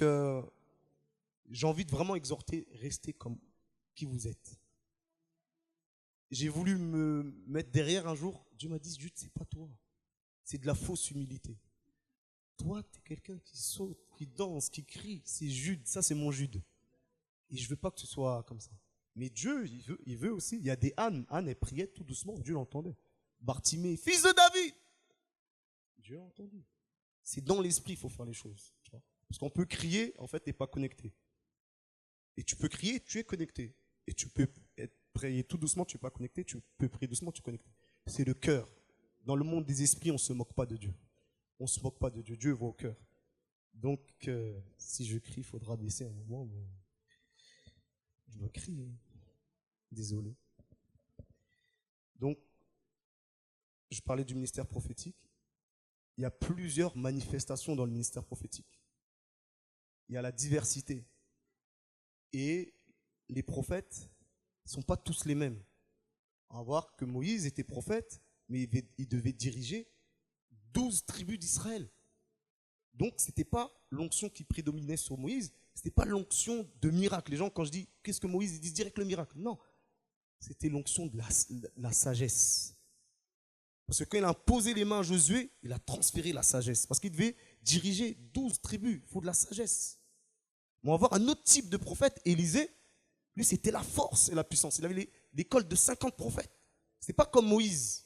Donc, j'ai envie de vraiment exhorter, restez comme qui vous êtes. J'ai voulu me mettre derrière un jour. Dieu m'a dit, Jude, c'est pas toi. C'est de la fausse humilité. Toi, tu es quelqu'un qui saute, qui danse, qui crie. C'est Jude, ça c'est mon Jude. Et je veux pas que ce soit comme ça. Mais Dieu, il veut aussi. Il y a des ânes. Anne, elle priait tout doucement. Dieu l'entendait. Bartimée, fils de David. Dieu a entendu. C'est dans l'esprit qu'il faut faire les choses. Tu vois. Parce qu'on peut crier, en fait, tu n'es pas connecté. Et tu peux crier, tu es connecté. Et tu peux prier tout doucement, tu n'es pas connecté. Tu peux prier doucement, tu es connecté. C'est le cœur. Dans le monde des esprits, on ne se moque pas de Dieu. On ne se moque pas de Dieu. Dieu voit au cœur. Donc, si je crie, il faudra baisser un moment. Mais je dois crier. Désolé. Donc, je parlais du ministère prophétique. Il y a plusieurs manifestations dans le ministère prophétique. Il y a la diversité. Et les prophètes ne sont pas tous les mêmes. On va voir que Moïse était prophète, mais il devait diriger 12 tribus d'Israël. Donc, ce n'était pas l'onction qui prédominait sur Moïse, ce n'était pas l'onction de miracle. Les gens, quand je dis « qu'est-ce que Moïse ?» ils disent direct le miracle. Non, c'était l'onction de la sagesse. Parce que quand il a posé les mains à Josué, il a transféré la sagesse. Parce qu'il devait diriger 12 tribus. Il faut de la sagesse. Mais on va voir un autre type de prophète, Élisée. Lui, c'était la force et la puissance. Il avait l'école de 50 prophètes. Ce n'est pas comme Moïse.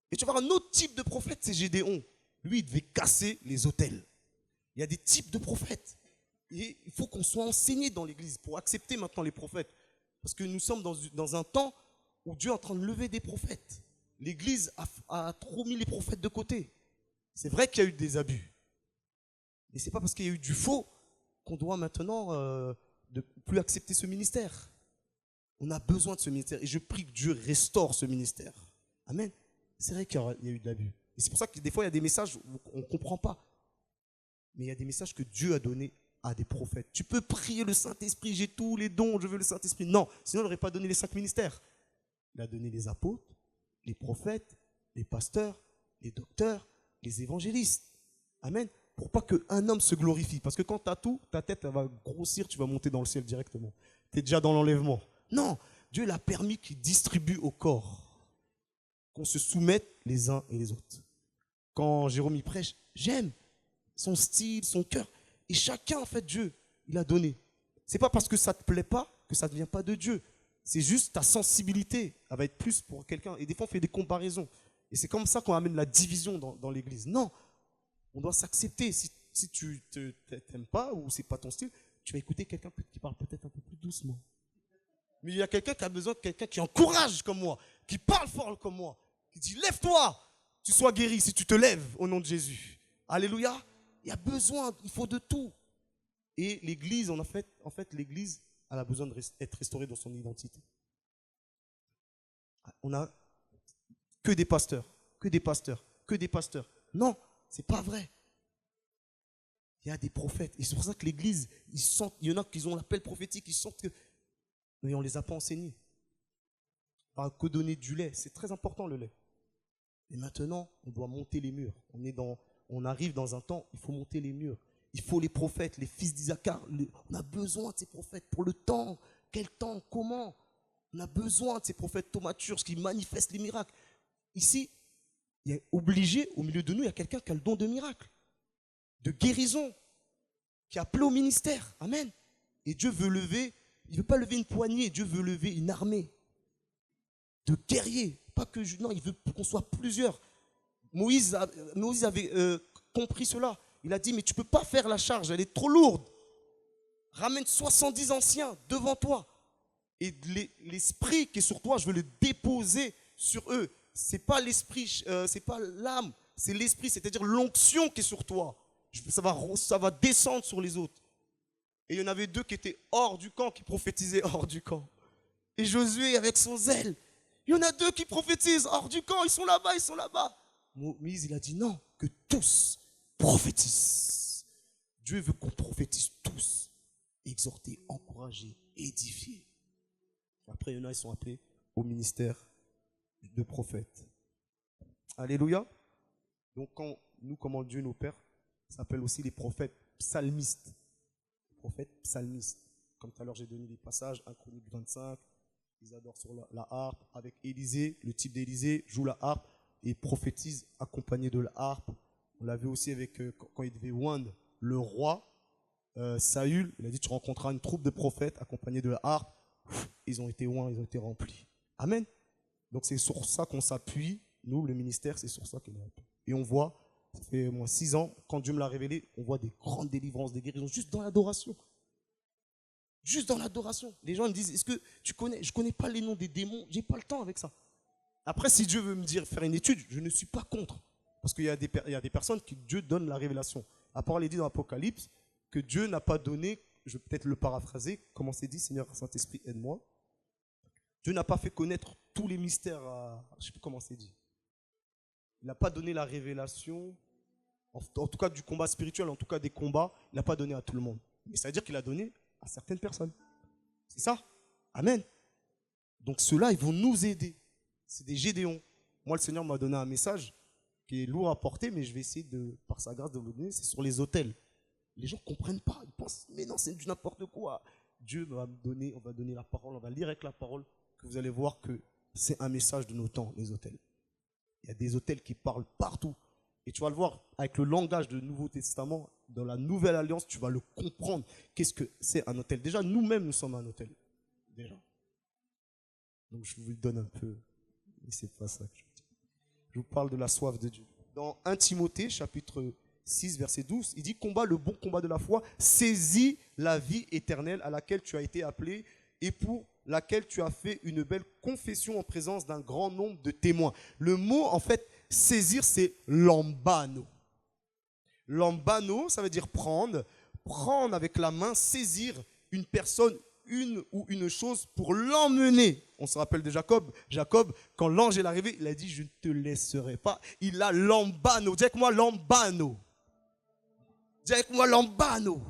Et tu vas voir un autre type de prophète, c'est Gédéon. Lui, il devait casser les autels. Il y a des types de prophètes. Et il faut qu'on soit enseigné dans l'église pour accepter maintenant les prophètes. Parce que nous sommes dans un temps où Dieu est en train de lever des prophètes. L'église a trop mis les prophètes de côté. C'est vrai qu'il y a eu des abus. Mais ce n'est pas parce qu'il y a eu du faux qu'on doit maintenant ne plus accepter ce ministère. On a besoin de ce ministère. Et je prie que Dieu restaure ce ministère. Amen. C'est vrai qu'il y a eu de l'abus. Et c'est pour ça que des fois, il y a des messages où on ne comprend pas. Mais il y a des messages que Dieu a donnés à des prophètes. Tu peux prier le Saint-Esprit, j'ai tous les dons, je veux le Saint-Esprit. Non, sinon il n'aurait pas donné les 5 ministères. Il a donné les apôtres, les prophètes, les pasteurs, les docteurs, les évangélistes. Amen. Pour pas qu'un homme se glorifie. Parce que quand tu as tout, ta tête elle va grossir, tu vas monter dans le ciel directement. Tu es déjà dans l'enlèvement. Non, Dieu l'a permis qu'il distribue au corps. Qu'on se soumette les uns et les autres. Quand Jérôme y prêche, j'aime son style, son cœur. Et chacun, en fait, Dieu, il a donné. C'est pas parce que ça ne te plaît pas que ça ne vient pas de Dieu. C'est juste ta sensibilité. Elle va être plus pour quelqu'un. Et des fois, on fait des comparaisons. Et c'est comme ça qu'on amène la division dans l'église. Non, on doit s'accepter. Si tu t'aimes pas ou c'est pas ton style, tu vas écouter quelqu'un qui parle peut-être un peu plus doucement. Mais il y a quelqu'un qui a besoin de quelqu'un qui encourage comme moi, qui parle fort comme moi, qui dit lève-toi, tu sois guéri si tu te lèves au nom de Jésus. Alléluia. Il y a besoin, il faut de tout. Et l'église, en fait, l'église, elle a besoin d'être restaurée dans son identité. On n'a que des pasteurs, que des pasteurs, que des pasteurs. Non, c'est pas vrai. Il y a des prophètes. Et c'est pour ça que l'église, il y en a qui ont l'appel prophétique, ils sentent que... Mais on ne les a pas enseignés. On n'a que donné du lait. C'est très important le lait. Et maintenant, on doit monter les murs. On arrive dans un temps, il faut monter les murs. Il faut les prophètes, les fils d'Isaacar. On a besoin de ces prophètes pour le temps. Quel temps? Comment? On a besoin de ces prophètes thaumaturges qui manifestent les miracles. Ici, il y a obligé, au milieu de nous, il y a quelqu'un qui a le don de miracle, de guérison, qui a appelé au ministère. Amen. Et Dieu veut lever, il ne veut pas lever une poignée, Dieu veut lever une armée de guerriers. Pas que non, il veut qu'on soit plusieurs. Moïse avait compris cela. Il a dit, mais tu ne peux pas faire la charge, elle est trop lourde. Ramène 70 anciens devant toi. Et l'esprit qui est sur toi, je veux le déposer sur eux. Ce n'est pas l'esprit, c'est pas l'âme, c'est l'esprit, c'est-à-dire l'onction qui est sur toi. Ça va descendre sur les autres. Et il y en avait 2 qui étaient hors du camp, qui prophétisaient hors du camp. Et Josué avec son zèle. Il y en a 2 qui prophétisent hors du camp, ils sont là-bas, ils sont là-bas. Moïse, il a dit non, que tous prophétisent. Dieu veut qu'on prophétise tous. Exhorter, encourager, édifier. Après, il y en a, ils sont appelés au ministère de prophète. Alléluia. Donc, comment Dieu nous perd, ça s'appelle aussi les prophètes psalmistes. prophètes psalmistes. Comme tout à l'heure, j'ai donné des passages, 1 Chronique 25, ils adorent sur la harpe. Avec Élisée, le type d'Élisée joue la harpe et prophétise accompagné de la harpe. On l'a vu aussi avec quand il devait oindre le roi, Saül, il a dit tu rencontreras une troupe de prophètes accompagnés de la harpe. Ils ont été oints, ils ont été remplis. Amen. Donc c'est sur ça qu'on s'appuie. Nous, le ministère, c'est sur ça qu'on est. Et on voit, ça fait moins 6 ans, quand Dieu me l'a révélé, on voit des grandes délivrances, des guérisons, juste dans l'adoration. Juste dans l'adoration. Les gens me disent, est-ce que tu connais? Je ne connais pas les noms des démons, j'ai pas le temps avec ça. Après, si Dieu veut me dire faire une étude, je ne suis pas contre. Parce qu'il y a des personnes qui Dieu donne la révélation. À part, il est dit dans l'Apocalypse que Dieu n'a pas donné, je vais peut-être le paraphraser, comment c'est dit, Seigneur Saint-Esprit, aide-moi. Dieu n'a pas fait connaître tous les mystères, je ne sais plus comment c'est dit. Il n'a pas donné la révélation, en tout cas du combat spirituel, en tout cas des combats, il n'a pas donné à tout le monde. Mais ça veut dire qu'il a donné à certaines personnes. C'est ça? Amen. Donc ceux-là, ils vont nous aider. C'est des Gédéons. Moi, le Seigneur m'a donné un message qui est lourd à porter, mais je vais essayer, par sa grâce, de vous le donner. C'est sur les autels. Les gens ne comprennent pas. Ils pensent, mais non, c'est du n'importe quoi. Dieu va me donner, on va donner la parole, on va lire avec la parole, que vous allez voir que c'est un message de nos temps, les autels. Il y a des autels qui parlent partout. Et tu vas le voir avec le langage du Nouveau Testament, dans la Nouvelle Alliance, tu vas le comprendre. Qu'est-ce que c'est un autel? Déjà, nous-mêmes, nous sommes un autel. Déjà. Donc, je vous le donne un peu. Mais c'est pas ça que je veux dire. Je vous parle de la soif de Dieu. Dans 1 Timothée, chapitre 6, verset 12, il dit « Combat le bon combat de la foi, saisis la vie éternelle à laquelle tu as été appelé et pour laquelle tu as fait une belle confession en présence d'un grand nombre de témoins. » Le mot, en fait, saisir, c'est lambano. Lambano, ça veut dire prendre. Prendre avec la main, saisir une personne, une ou une chose pour l'emmener. On se rappelle de Jacob. Jacob, quand l'ange est arrivé, il a dit « Je ne te laisserai pas ». Il a lambano. Dis avec moi lambano. Dis avec moi lambano.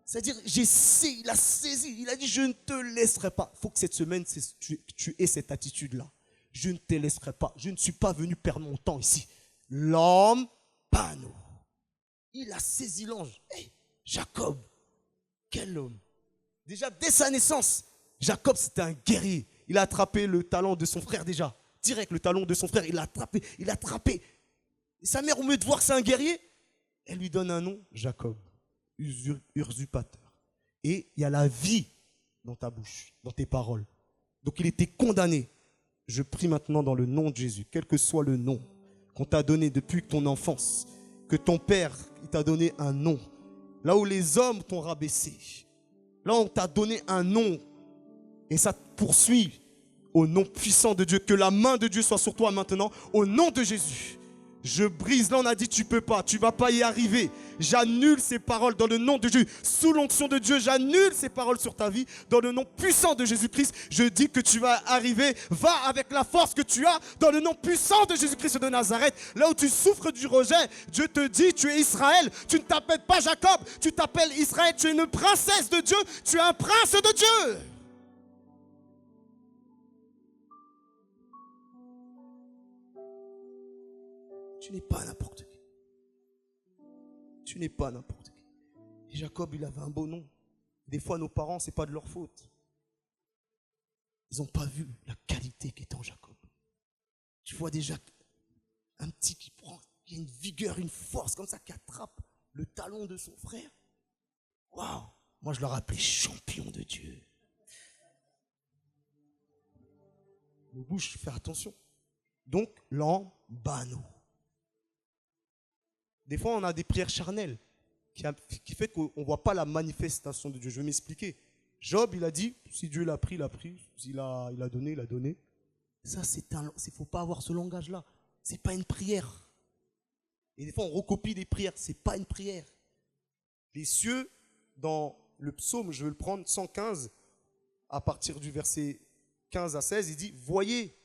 C'est-à-dire, il a saisi, il a dit, je ne te laisserai pas. Il faut que cette semaine, tu aies cette attitude-là. Je ne te laisserai pas. Je ne suis pas venu perdre mon temps ici. Lambano. Il a saisi l'ange. Hey, Jacob, quel homme. Déjà, dès sa naissance, Jacob, c'était un guerrier. Il a attrapé le talon de son frère déjà. Direct, le talon de son frère, il l'a attrapé. Il l'a attrapé. Et sa mère, au lieu de voir que c'est un guerrier, elle lui donne un nom, Jacob. Usurpateur. Et il y a la vie dans ta bouche, dans tes paroles. Donc il était condamné. Je prie maintenant dans le nom de Jésus, quel que soit le nom qu'on t'a donné depuis ton enfance, que ton père il t'a donné un nom, là où les hommes t'ont rabaissé, là où on t'a donné un nom, et ça te poursuit au nom puissant de Dieu, que la main de Dieu soit sur toi maintenant, au nom de Jésus. Je brise, là on a dit tu peux pas, tu vas pas y arriver. J'annule ces paroles dans le nom de Jésus. Sous l'onction de Dieu, j'annule ces paroles sur ta vie. Dans le nom puissant de Jésus-Christ, je dis que tu vas arriver. Va avec la force que tu as dans le nom puissant de Jésus-Christ de Nazareth. Là où tu souffres du rejet, Dieu te dit tu es Israël. Tu ne t'appelles pas Jacob, tu t'appelles Israël. Tu es une princesse de Dieu, tu es un prince de Dieu. Tu n'es pas n'importe qui. Tu n'es pas n'importe qui. Et Jacob, il avait un beau nom. Des fois, nos parents, ce n'est pas de leur faute. Ils n'ont pas vu la qualité qui est en Jacob. Tu vois déjà un petit qui prend, qui a une vigueur, une force comme ça, qui attrape le talon de son frère. Waouh! Moi, je leur appelais champion de Dieu. Nos bouches, faire attention. Donc, lambano. Des fois, on a des prières charnelles qui fait qu'on ne voit pas la manifestation de Dieu. Je vais m'expliquer. Job, il a dit, si Dieu l'a pris, il a pris. S'il a donné, il a donné. Ça, il ne faut pas avoir ce langage-là. Ce n'est pas une prière. Et des fois, on recopie des prières. Ce n'est pas une prière. Les cieux, dans le psaume, je vais le prendre, 115, à partir du verset 15 à 16, il dit, voyez,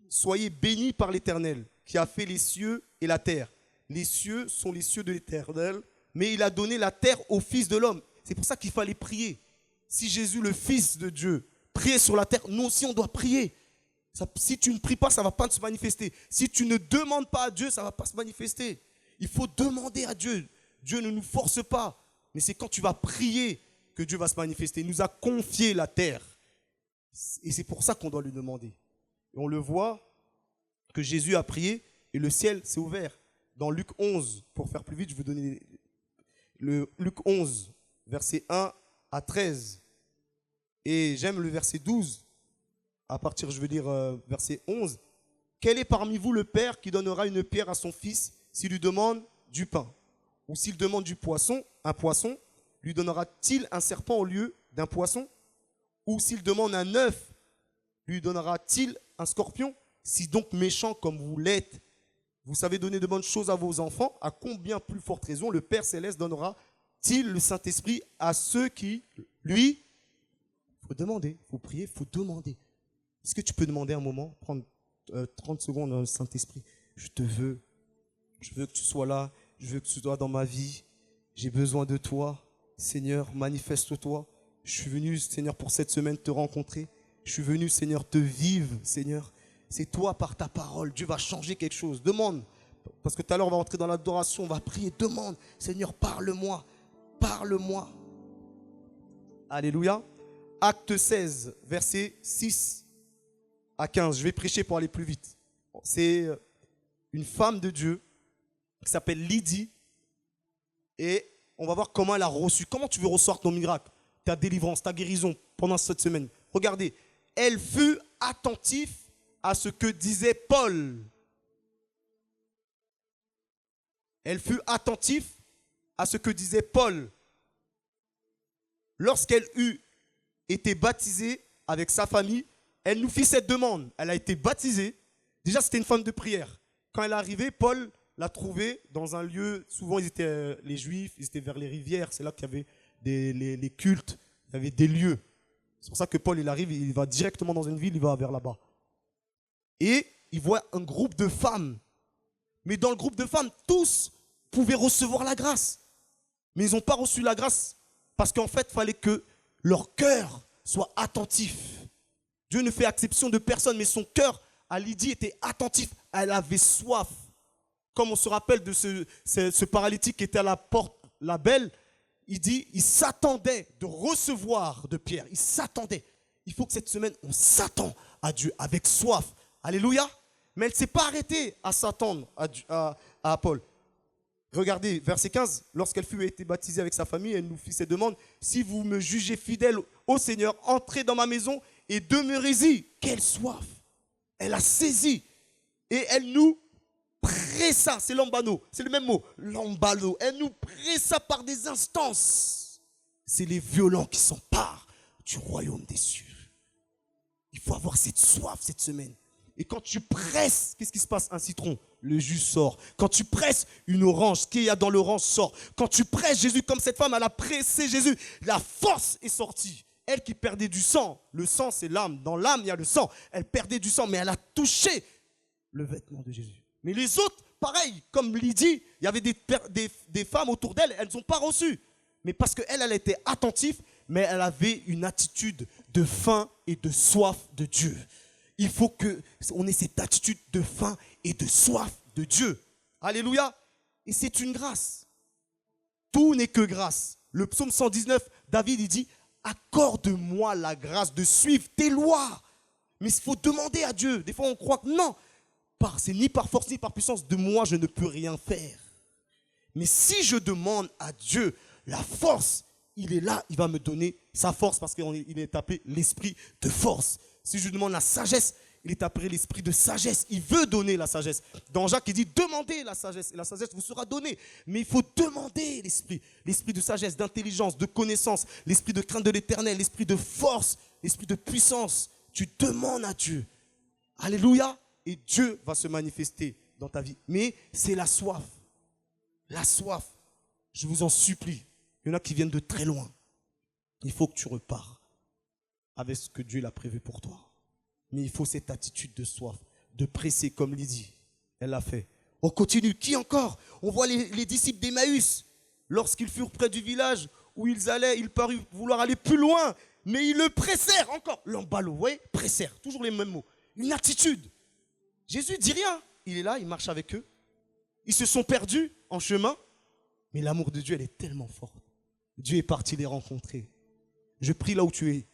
soyez bénis par l'Éternel, qui a fait les cieux et la terre. Les cieux sont les cieux de l'Éternel, mais il a donné la terre au Fils de l'homme. C'est pour ça qu'il fallait prier. Si Jésus, le Fils de Dieu, priait sur la terre, nous aussi on doit prier. Si tu ne pries pas, ça ne va pas se manifester. Si tu ne demandes pas à Dieu, ça ne va pas se manifester. Il faut demander à Dieu. Dieu ne nous force pas. Mais c'est quand tu vas prier que Dieu va se manifester. Il nous a confié la terre. Et c'est pour ça qu'on doit lui demander. Et on le voit que Jésus a prié et le ciel s'est ouvert. Dans Luc 11, pour faire plus vite, je vais donner le Luc 11, versets 1 à 13. Et j'aime le verset 12, à partir, je veux dire, verset 11. Quel est parmi vous le père qui donnera une pierre à son fils s'il lui demande du pain? Ou s'il demande du poisson, un poisson, lui donnera-t-il un serpent au lieu d'un poisson? Ou s'il demande un œuf, lui donnera-t-il un scorpion? Si donc méchant comme vous l'êtes, vous savez donner de bonnes choses à vos enfants, à combien plus forte raison le Père Céleste donnera-t-il le Saint-Esprit à ceux qui, lui, il faut demander, il faut prier, il faut demander. Est-ce que tu peux demander un moment, prendre 30 secondes au Saint-Esprit? Je veux que tu sois là, je veux que tu sois dans ma vie, j'ai besoin de toi, Seigneur, manifeste-toi. Je suis venu, Seigneur, pour cette semaine te rencontrer. Je suis venu, Seigneur, te vivre, Seigneur. C'est toi, par ta parole, Dieu va changer quelque chose. Demande, parce que tout à l'heure, on va entrer dans l'adoration, on va prier. Demande, Seigneur, parle-moi, parle-moi. Alléluia. Acte 16, versets 6 à 15. Je vais prêcher pour aller plus vite. C'est une femme de Dieu qui s'appelle Lydie. Et on va voir comment elle a reçu. Comment tu veux recevoir ton miracle, ta délivrance, ta guérison pendant cette semaine. Regardez, elle fut attentive à ce que disait Paul. Elle fut attentive à ce que disait Paul. Lorsqu'elle eut été baptisée avec sa famille, elle nous fit cette demande. Elle a été baptisée. Déjà, c'était une femme de prière. Quand elle est arrivée, Paul l'a trouvée dans un lieu. Souvent, les Juifs, ils étaient vers les rivières. C'est là qu'il y avait les cultes. Il y avait des lieux. C'est pour ça que Paul, il arrive, il va directement dans une ville, il va vers là-bas. Et il voit un groupe de femmes. Mais dans le groupe de femmes, tous pouvaient recevoir la grâce. Mais ils n'ont pas reçu la grâce parce qu'en fait, il fallait que leur cœur soit attentif. Dieu ne fait exception de personne, mais son cœur à Lydie était attentif. Elle avait soif. Comme on se rappelle de ce paralytique qui était à la porte, la belle, il dit, il s'attendait de recevoir de Pierre. Il s'attendait. Il faut que cette semaine, on s'attend à Dieu avec soif. Alléluia. Mais elle ne s'est pas arrêtée à s'attendre à Paul. Regardez, verset 15. Lorsqu'elle fut été baptisée avec sa famille, elle nous fit cette demande. Si vous me jugez fidèle au Seigneur, entrez dans ma maison et demeurez-y. Quelle soif. Elle a saisi. Et elle nous pressa. C'est lambano. C'est le même mot. Lambano. Elle nous pressa par des instances. C'est les violents qui s'emparent du royaume des cieux. Il faut avoir cette soif cette semaine. Et quand tu presses, qu'est-ce qui se passe? Un citron, le jus sort. Quand tu presses une orange, ce qu'il y a dans l'orange sort. Quand tu presses Jésus comme cette femme, elle a pressé Jésus, la force est sortie. Elle qui perdait du sang, le sang c'est l'âme. Dans l'âme, il y a le sang. Elle perdait du sang, mais elle a touché le vêtement de Jésus. Mais les autres, pareil, comme Lydie, il y avait des femmes autour d'elle, elles n'ont pas reçu. Mais parce qu'elle, elle était attentive, mais elle avait une attitude de faim et de soif de Dieu. Il faut qu'on ait cette attitude de faim et de soif de Dieu. Alléluia. Et c'est une grâce. Tout n'est que grâce. Le psaume 119, David, il dit, accorde-moi la grâce de suivre tes lois. Mais il faut demander à Dieu. Des fois, on croit que non. C'est ni par force, ni par puissance. De moi, je ne peux rien faire. Mais si je demande à Dieu la force, il est là, il va me donner sa force parce qu'il est appelé l'esprit de force. Si je demande la sagesse, il est appelé l'esprit de sagesse. Il veut donner la sagesse. Dans Jacques, il dit, demandez la sagesse. Et la sagesse vous sera donnée. Mais il faut demander l'esprit. L'esprit de sagesse, d'intelligence, de connaissance. L'esprit de crainte de l'éternel. L'esprit de force. L'esprit de puissance. Tu demandes à Dieu. Alléluia. Et Dieu va se manifester dans ta vie. Mais c'est la soif. La soif. Je vous en supplie. Il y en a qui viennent de très loin. Il faut que tu repars avec ce que Dieu l'a prévu pour toi. Mais il faut cette attitude de soif, de presser comme Lydie. Elle l'a fait. On continue. Qui encore? On voit les disciples d'Emmaüs. Lorsqu'ils furent près du village où ils allaient, ils parurent vouloir aller plus loin. Mais ils le pressèrent encore. L'emballot, vous voyez? Pressèrent. Toujours les mêmes mots. Une attitude. Jésus ne dit rien. Il est là, il marche avec eux. Ils se sont perdus en chemin. Mais l'amour de Dieu, elle est tellement forte. Dieu est parti les rencontrer. Je prie là où tu es,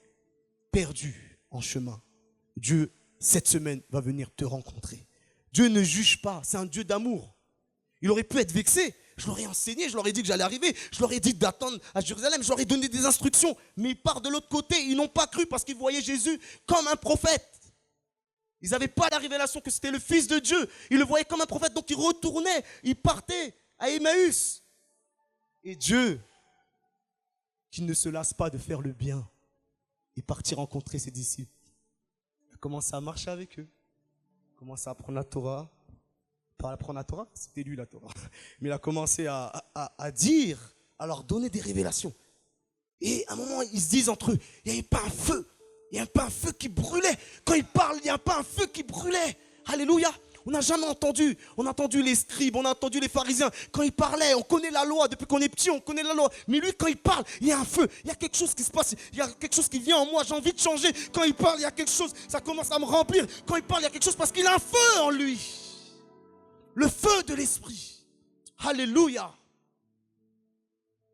perdu en chemin. Dieu, cette semaine, va venir te rencontrer. Dieu ne juge pas, c'est un Dieu d'amour. Il aurait pu être vexé. Je leur ai enseigné, je leur ai dit que j'allais arriver. Je leur ai dit d'attendre à Jérusalem, je leur ai donné des instructions. Mais ils partent de l'autre côté, ils n'ont pas cru parce qu'ils voyaient Jésus comme un prophète. Ils n'avaient pas la révélation que c'était le Fils de Dieu. Ils le voyaient comme un prophète, donc ils retournaient, ils partaient à Emmaüs. Et Dieu, qui ne se lasse pas de faire le bien, est parti rencontrer ses disciples. Il a commencé à marcher avec eux. Il a commencé à apprendre la Torah. Pas à apprendre la Torah, c'était lui la Torah. Mais il a commencé à dire, à leur donner des révélations. Et à un moment, ils se disent entre eux, il n'y avait pas un feu. Il n'y a pas un feu qui brûlait. Quand ils parlent, il n'y a pas un feu qui brûlait. Alléluia. On n'a jamais entendu. On a entendu les scribes, on a entendu les pharisiens. Quand ils parlaient, on connaît la loi. Depuis qu'on est petit, on connaît la loi. Mais lui, quand il parle, il y a un feu. Il y a quelque chose qui se passe. Il y a quelque chose qui vient en moi. J'ai envie de changer. Quand il parle, il y a quelque chose. Ça commence à me remplir. Quand il parle, il y a quelque chose parce qu'il a un feu en lui. Le feu de l'esprit. Alléluia.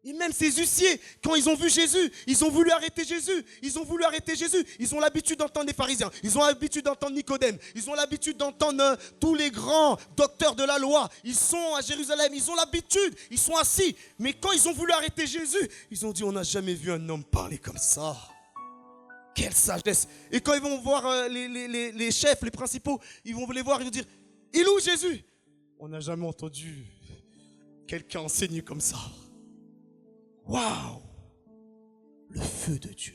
Et même ces huissiers, quand ils ont vu Jésus, ils ont voulu arrêter Jésus. Ils ont voulu arrêter Jésus. Ils ont l'habitude d'entendre les pharisiens. Ils ont l'habitude d'entendre Nicodème. Ils ont l'habitude d'entendre tous les grands docteurs de la loi. Ils sont à Jérusalem. Ils ont l'habitude. Ils sont assis. Mais quand ils ont voulu arrêter Jésus, ils ont dit, on n'a jamais vu un homme parler comme ça. Quelle sagesse. Et quand ils vont voir les chefs, les principaux, ils vont les voir, ils vont dire, il est où Jésus? On n'a jamais entendu quelqu'un enseigner comme ça. Waouh! Le feu de Dieu,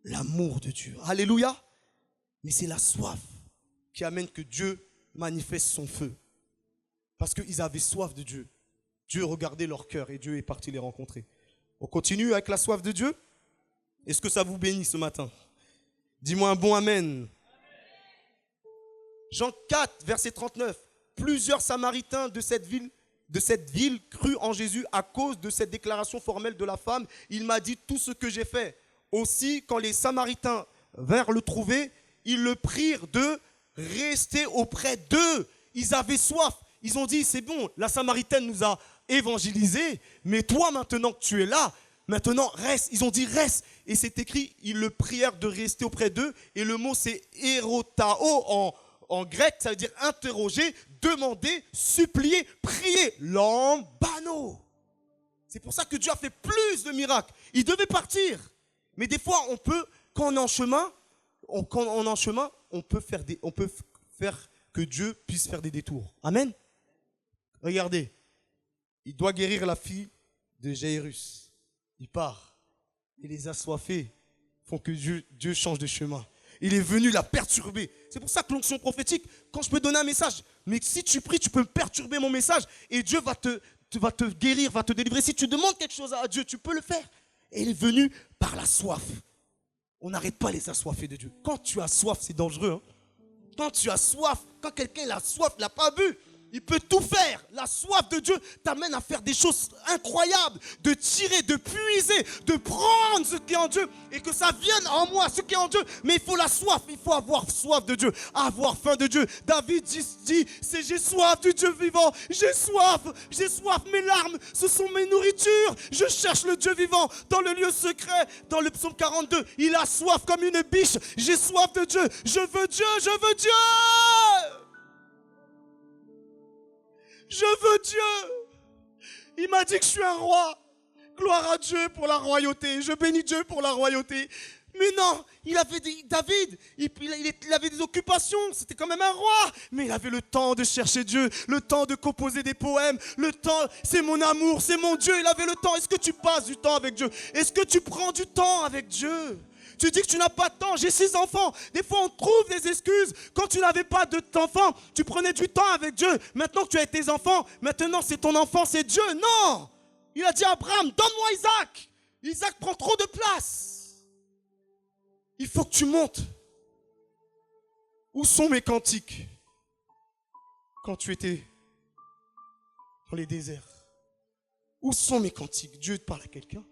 l'amour de Dieu. Alléluia! Mais c'est la soif qui amène que Dieu manifeste son feu. Parce qu'ils avaient soif de Dieu. Dieu regardait leur cœur et Dieu est parti les rencontrer. On continue avec la soif de Dieu? Est-ce que ça vous bénit ce matin? Dis-moi un bon amen. Jean 4, verset 39. Plusieurs Samaritains de cette ville crurent en Jésus à cause de cette déclaration formelle de la femme. Il m'a dit tout ce que j'ai fait. Aussi, quand les Samaritains vinrent le trouver, ils le prirent de rester auprès d'eux. Ils avaient soif. Ils ont dit, c'est bon, la Samaritaine nous a évangélisés, mais toi maintenant que tu es là, maintenant reste. Ils ont dit reste. Et c'est écrit, ils le prièrent de rester auprès d'eux. Et le mot c'est erotao en grec, ça veut dire interroger, demander, supplier, prier, lambano. C'est pour ça que Dieu a fait plus de miracles. Il devait partir. Mais des fois, quand on est en chemin, on peut faire que Dieu puisse faire des détours. Amen. Regardez, il doit guérir la fille de Jairus. Il part. Et les assoiffés font que Dieu change de chemin. Il est venu la perturber. C'est pour ça que l'onction prophétique, quand je peux donner un message, mais si tu pries, tu peux perturber mon message et Dieu va te guérir, va te délivrer. Si tu demandes quelque chose à Dieu, tu peux le faire. Et il est venu par la soif. On n'arrête pas les assoiffés de Dieu. Quand tu as soif, c'est dangereux. Quand tu as soif, quand quelqu'un a soif, il n'a pas bu, il peut tout faire. La soif de Dieu t'amène à faire des choses incroyables, de tirer, de puiser, de prendre ce qui est en Dieu et que ça vienne en moi, ce qui est en Dieu. Mais il faut la soif, il faut avoir soif de Dieu, avoir faim de Dieu. David dit, c'est j'ai soif du Dieu vivant, j'ai soif, mes larmes, ce sont mes nourritures. Je cherche le Dieu vivant dans le lieu secret, dans le psaume 42. Il a soif comme une biche, j'ai soif de Dieu, je veux Dieu, je veux Dieu. Je veux Dieu. Il m'a dit que je suis un roi. Gloire à Dieu pour la royauté. Je bénis Dieu pour la royauté. Mais non, David, il avait des occupations. C'était quand même un roi. Mais il avait le temps de chercher Dieu, le temps de composer des poèmes. Le temps, c'est mon amour, c'est mon Dieu. Il avait le temps. Est-ce que tu passes du temps avec Dieu? Est-ce que tu prends du temps avec Dieu? Tu dis que tu n'as pas de temps, j'ai 6 enfants. Des fois, on trouve des excuses. Quand tu n'avais pas d'enfants, tu prenais du temps avec Dieu. Maintenant que tu as tes enfants, maintenant c'est ton enfant, c'est Dieu. Non! Il a dit à Abraham, donne-moi Isaac. Isaac prend trop de place. Il faut que tu montes. Où sont mes cantiques? Quand tu étais dans les déserts. Où sont mes cantiques? Dieu te parle à quelqu'un.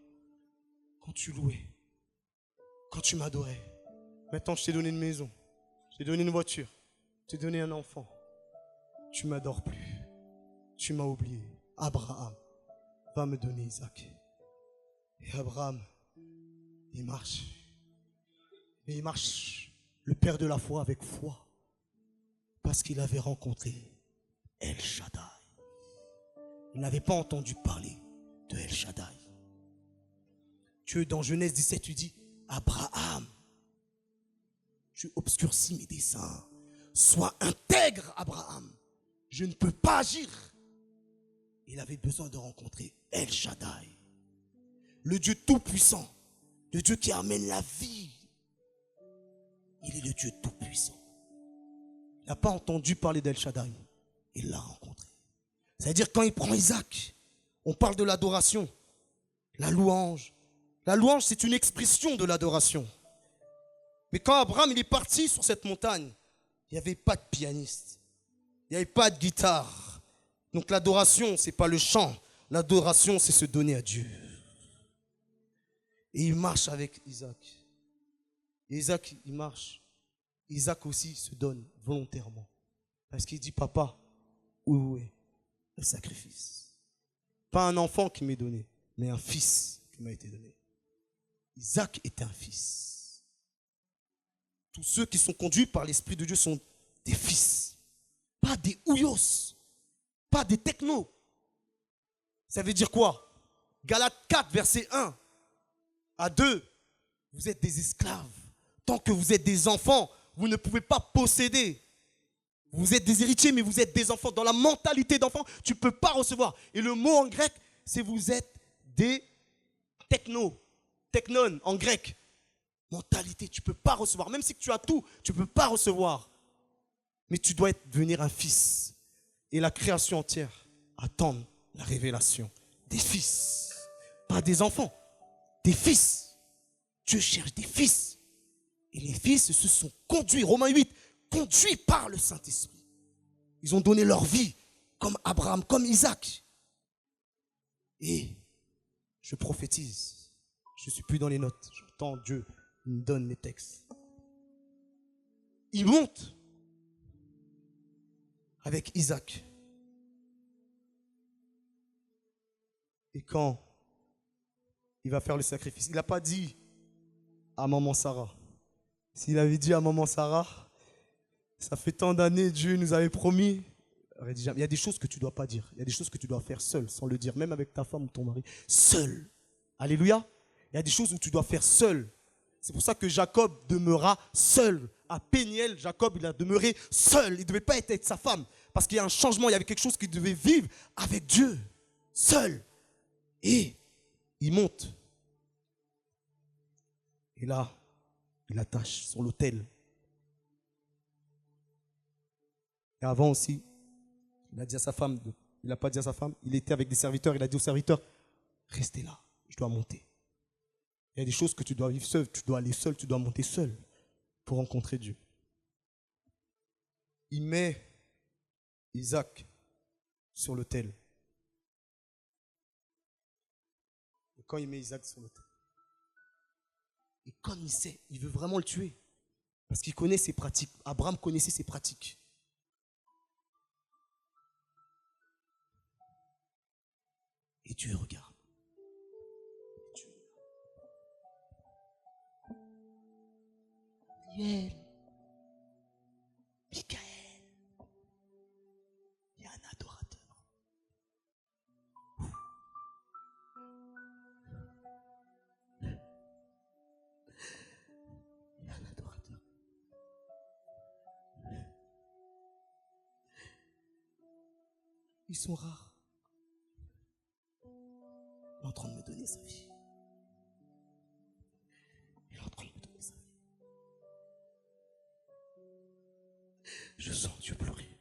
Quand tu louais. Quand tu m'adorais. Maintenant, je t'ai donné une maison. Je t'ai donné une voiture. Je t'ai donné un enfant. Tu ne m'adores plus. Tu m'as oublié. Abraham va me donner Isaac. Et Abraham, il marche. Et il marche, le père de la foi, avec foi. Parce qu'il avait rencontré El Shaddai. Il n'avait pas entendu parler de El Shaddai. Dieu, dans Genèse 17, tu dis, Abraham, tu obscurcis mes desseins. Sois intègre, Abraham. Je ne peux pas agir. Il avait besoin de rencontrer El Shaddai. Le Dieu tout-puissant. Le Dieu qui amène la vie. Il est le Dieu tout-puissant. Il n'a pas entendu parler d'El Shaddai. Il l'a rencontré. C'est-à-dire quand il prend Isaac, on parle de l'adoration. La louange. La louange, c'est une expression de l'adoration. Mais quand Abraham il est parti sur cette montagne, il n'y avait pas de pianiste. Il n'y avait pas de guitare. Donc l'adoration, ce n'est pas le chant. L'adoration, c'est se donner à Dieu. Et il marche avec Isaac. Et Isaac, il marche. Isaac aussi se donne volontairement. Parce qu'il dit, papa, où est le sacrifice? Pas un enfant qui m'est donné, mais un fils qui m'a été donné. Isaac est un fils. Tous ceux qui sont conduits par l'Esprit de Dieu sont des fils. Pas des ouyos. Pas des technos. Ça veut dire quoi? Galates 4, verset 1 à 2. Vous êtes des esclaves. Tant que vous êtes des enfants, vous ne pouvez pas posséder. Vous êtes des héritiers, mais vous êtes des enfants. Dans la mentalité d'enfant, tu ne peux pas recevoir. Et le mot en grec, c'est vous êtes des technos. Technon en grec. Mentalité, tu ne peux pas recevoir. Même si tu as tout, tu ne peux pas recevoir. Mais tu dois devenir un fils. Et la création entière attend la révélation des fils. Pas des enfants, des fils. Dieu cherche des fils. Et les fils se sont conduits, Romains 8, conduits par le Saint-Esprit. Ils ont donné leur vie, comme Abraham, comme Isaac. Et je prophétise. Je ne suis plus dans les notes. J'entends Dieu, il me donne les textes. Il monte avec Isaac. Et quand il va faire le sacrifice, il n'a pas dit à maman Sarah. S'il avait dit à maman Sarah, ça fait tant d'années, Dieu nous avait promis. Il y a des choses que tu ne dois pas dire. Il y a des choses que tu dois faire seul, sans le dire, même avec ta femme ou ton mari. Seul. Alléluia. Il y a des choses où tu dois faire seul. C'est pour ça que Jacob demeura seul. À Péniel, Jacob, il a demeuré seul. Il ne devait pas être avec sa femme. Parce qu'il y a un changement, il y avait quelque chose qu'il devait vivre avec Dieu. Seul. Et il monte. Et là, il attache sur l'autel. Et avant aussi, il a dit à sa femme, il n'a pas dit à sa femme, il était avec des serviteurs, il a dit aux serviteurs, restez là, je dois monter. Il y a des choses que tu dois vivre seul, tu dois aller seul, tu dois monter seul pour rencontrer Dieu. Il met Isaac sur l'autel. Et quand il met Isaac sur l'autel, et comme il sait, il veut vraiment le tuer. Parce qu'il connaît ses pratiques. Abraham connaissait ses pratiques. Et Dieu regarde. Michael. Il y a un adorateur. Il y a un adorateur. Ils sont rares. Il est en train de me donner sa vie. Il est en train de me donner sa vie. Je sens Dieu pleurer.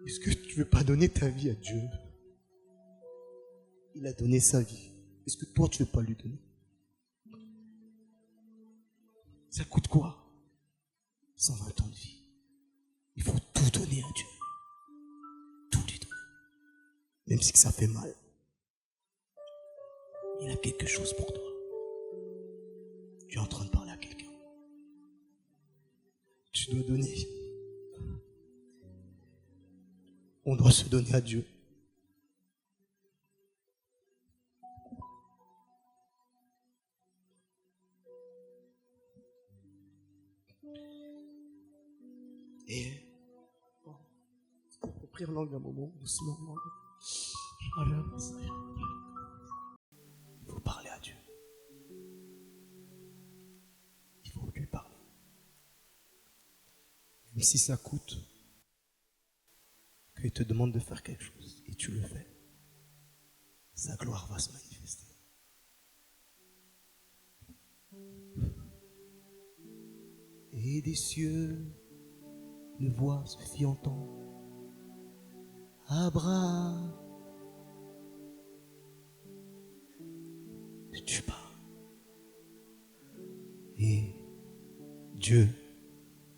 Est-ce que tu ne veux pas donner ta vie à Dieu? Il a donné sa vie. Est-ce que toi, tu ne veux pas lui donner? Ça coûte quoi? 120 ans de vie. Il faut tout donner à Dieu. Tout lui donner. Même si ça fait mal. Il a quelque chose pour toi. Tu es en train de parler à quelqu'un. Tu dois donner. On doit se donner à Dieu. prie en langue un moment, doucement. Il faut parler à Dieu. Il faut lui parler. Même si ça coûte, qu'il te demande de faire quelque chose et tu le fais, sa gloire va se manifester. Et des cieux, une voix se fit entendre. Abraham, ne tue pas. Et Dieu,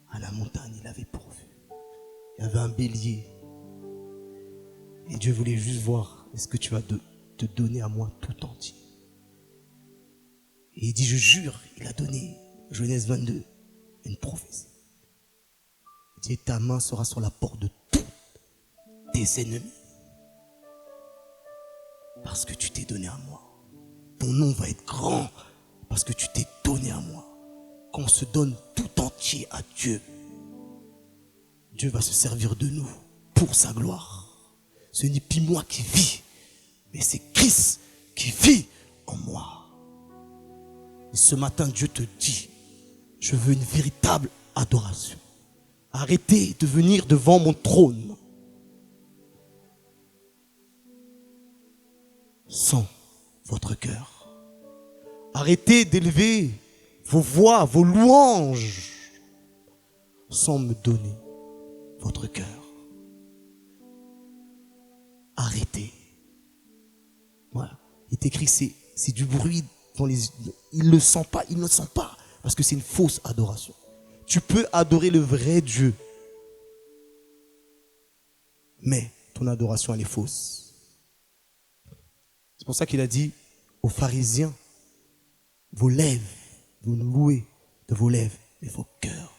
à la montagne, il avait pourvu. Il y avait un bélier. Et Dieu voulait juste voir, est-ce que tu vas te donner à moi tout entier? Et il dit, je jure, il a donné, Genèse 22, une prophétie. Il dit, ta main sera sur la porte de tous tes ennemis. Parce que tu t'es donné à moi. Ton nom va être grand parce que tu t'es donné à moi. Quand on se donne tout entier à Dieu, Dieu va se servir de nous pour sa gloire. Ce n'est plus moi qui vis, mais c'est Christ qui vit en moi. Et ce matin, Dieu te dit, je veux une véritable adoration. Arrêtez de venir devant mon trône sans votre cœur. Arrêtez d'élever vos voix, vos louanges sans me donner votre cœur. Arrêtez. Voilà. Il est écrit, c'est du bruit dans les... Il ne le sent pas, il ne le sent pas. Parce que c'est une fausse adoration. Tu peux adorer le vrai Dieu. Mais ton adoration, elle est fausse. C'est pour ça qu'il a dit aux pharisiens, vos lèvres, vous louez de vos lèvres, mais vos cœurs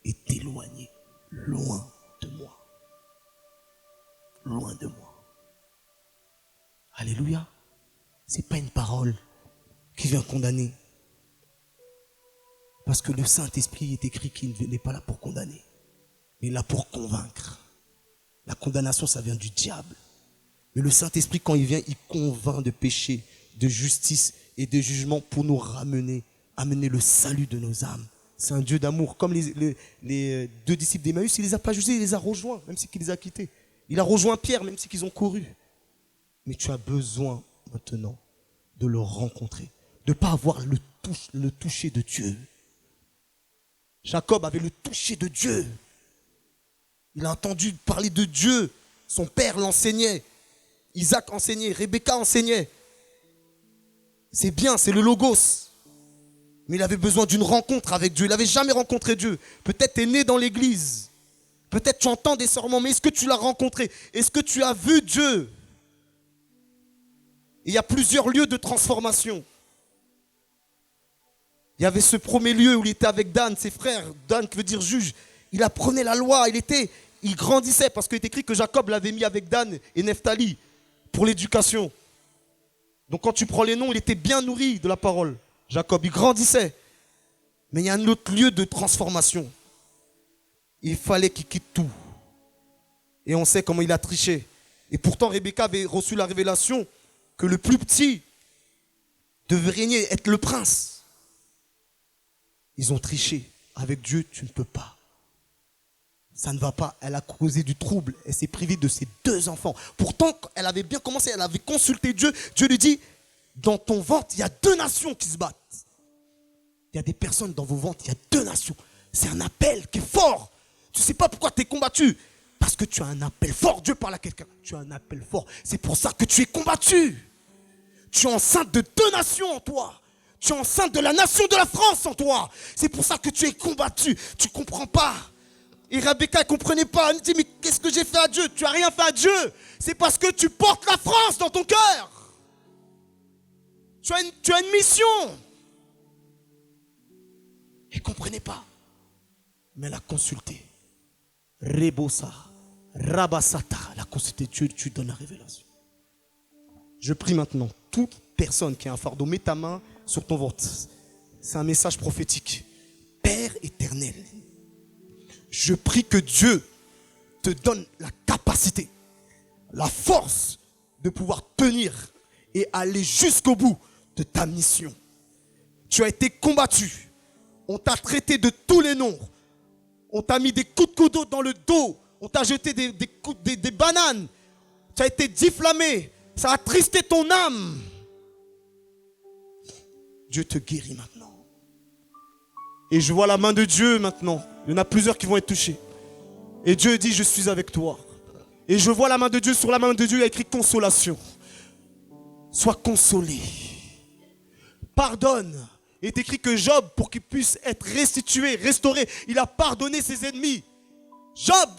est éloigné, loin de moi. Loin de moi. Alléluia. C'est pas une parole qui vient condamner. Parce que le Saint-Esprit est écrit qu'il n'est pas là pour condamner, mais là pour convaincre. La condamnation, ça vient du diable. Mais le Saint-Esprit, quand il vient, il convainc de péché, de justice et de jugement pour nous amener le salut de nos âmes. C'est un Dieu d'amour. Comme les deux disciples d'Emmaüs, il ne les a pas jugés, il les a rejoints, même s'il les a quittés. Il a rejoint Pierre, même s'ils ont couru. Mais tu as besoin maintenant de le rencontrer, de ne pas avoir le toucher de Dieu. Jacob avait le toucher de Dieu. Il a entendu parler de Dieu. Son père l'enseignait. Isaac enseignait. Rebecca enseignait. C'est bien, c'est le logos. Mais il avait besoin d'une rencontre avec Dieu. Il n'avait jamais rencontré Dieu. Peut-être tu es né dans l'église. Peut-être tu entends des sermons, mais est-ce que tu l'as rencontré? Est-ce que tu as vu Dieu? Il y a plusieurs lieux de transformation. Il y avait ce premier lieu où il était avec Dan, ses frères. Dan qui veut dire juge. Il apprenait la loi. Il grandissait parce qu'il est écrit que Jacob l'avait mis avec Dan et Nephtali pour l'éducation. Donc quand tu prends les noms, il était bien nourri de la parole. Jacob, il grandissait. Mais il y a un autre lieu de transformation. Il fallait qu'il quitte tout. Et on sait comment il a triché. Et pourtant, Rebecca avait reçu la révélation que le plus petit devait régner, être le prince. Ils ont triché. Avec Dieu, tu ne peux pas. Ça ne va pas. Elle a causé du trouble. Elle s'est privée de ses 2 enfants. Pourtant, elle avait bien commencé. Elle avait consulté Dieu. Dieu lui dit, dans ton ventre, il y a 2 nations qui se battent. Il y a des personnes dans vos ventres, il y a 2 nations. C'est un appel qui est fort. Tu ne sais pas pourquoi tu es combattu. Parce que tu as un appel fort. Dieu parle à quelqu'un. Tu as un appel fort. C'est pour ça que tu es combattu. Tu es enceinte de 2 nations en toi. Tu es enceinte de la nation de la France en toi. C'est pour ça que tu es combattu. Tu ne comprends pas. Et Rebecca ne comprenait pas. Elle me dit, mais qu'est-ce que j'ai fait à Dieu? Tu n'as rien fait à Dieu. C'est parce que tu portes la France dans ton cœur. Tu as une mission. Elle ne comprenait pas. Mais elle a consulté. Rebosa, Rabasata. Elle a consulté Dieu. Tu donnes la révélation. Je prie maintenant. Toute personne qui a un fardeau, mets ta main sur ton ventre. C'est un message prophétique. Père éternel, je prie que Dieu te donne la capacité capacité, la force de pouvoir tenir et aller jusqu'au bout de ta mission. Tu as été combattu. On t'a traité de tous les noms. On t'a mis des coups de couteau dans le dos. On t'a jeté des bananes. Tu as été diffamé. Ça a attristé ton âme. Dieu te guérit maintenant. Et je vois la main de Dieu maintenant. Il y en a plusieurs qui vont être touchés. Et Dieu dit, je suis avec toi. Et je vois la main de Dieu. Sur la main de Dieu, il y a écrit consolation. Sois consolé. Pardonne. Il est écrit que Job, pour qu'il puisse être restitué, restauré, il a pardonné ses ennemis. Job,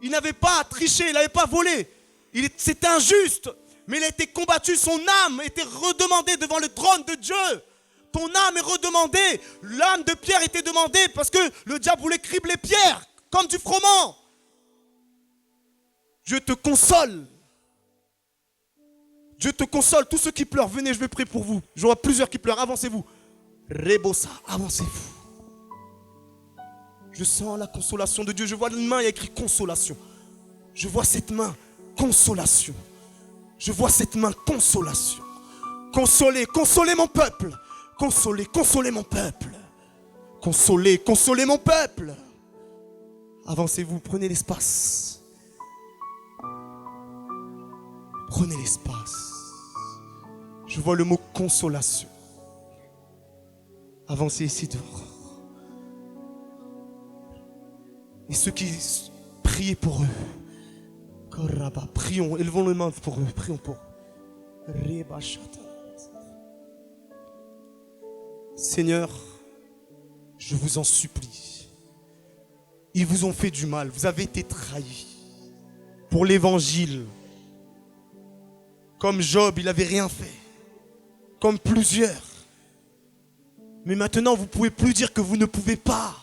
il n'avait pas triché, il n'avait pas volé. C'était injuste, mais il a été combattu. Son âme était redemandée devant le trône de Dieu. Ton âme est redemandée. L'âme de Pierre était demandée parce que le diable voulait cribler Pierre comme du froment. Dieu te console. Dieu te console. Tous ceux qui pleurent, venez, je vais prier pour vous. Je vois plusieurs qui pleurent. Avancez-vous. Rebosa, avancez-vous. Je sens la consolation de Dieu. Je vois une main, il y a écrit consolation. Je vois cette main, consolation. Je vois cette main, consolation. Consolez, consolez mon peuple. Consolez, consolez mon peuple. Consolez, consolez mon peuple. Avancez-vous, prenez l'espace. Prenez l'espace. Je vois le mot consolation. Avancez ici dehors. Et ceux qui priez pour eux, prions, élevons les mains pour eux, prions pour eux. Seigneur, je vous en supplie. Ils vous ont fait du mal, vous avez été trahis pour l'évangile. Comme Job, il n'avait rien fait. Comme plusieurs. Mais maintenant, vous ne pouvez plus dire que vous ne pouvez pas.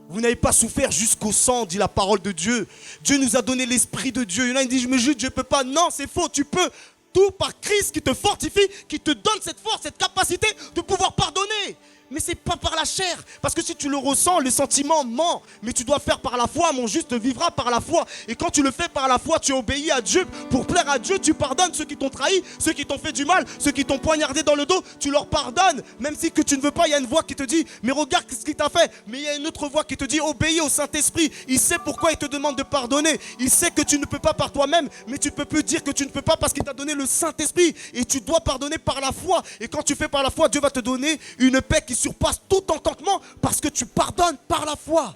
Vous n'avez pas souffert jusqu'au sang, dit la parole de Dieu. Dieu nous a donné l'Esprit de Dieu. Il y en a qui disent, je me juge, je ne peux pas. Non, c'est faux, tu peux. Tout par Christ qui te fortifie, qui te donne cette force, cette capacité de pouvoir pardonner. Mais ce n'est pas par la chair. Parce que si tu le ressens, le sentiment ment. Mais tu dois faire par la foi. Mon juste vivra par la foi. Et quand tu le fais par la foi, tu obéis à Dieu. Pour plaire à Dieu, tu pardonnes ceux qui t'ont trahi, ceux qui t'ont fait du mal, ceux qui t'ont poignardé dans le dos. Tu leur pardonnes. Même si que tu ne veux pas, il y a une voix qui te dit, mais regarde ce qu'il t'a fait. Mais il y a une autre voix qui te dit, obéis au Saint-Esprit. Il sait pourquoi il te demande de pardonner. Il sait que tu ne peux pas par toi-même. Mais tu ne peux plus dire que tu ne peux pas parce qu'il t'a donné le Saint-Esprit. Et tu dois pardonner par la foi. Et quand tu fais par la foi, Dieu va te donner une paix qui surpasse tout entendement parce que tu pardonnes par la foi.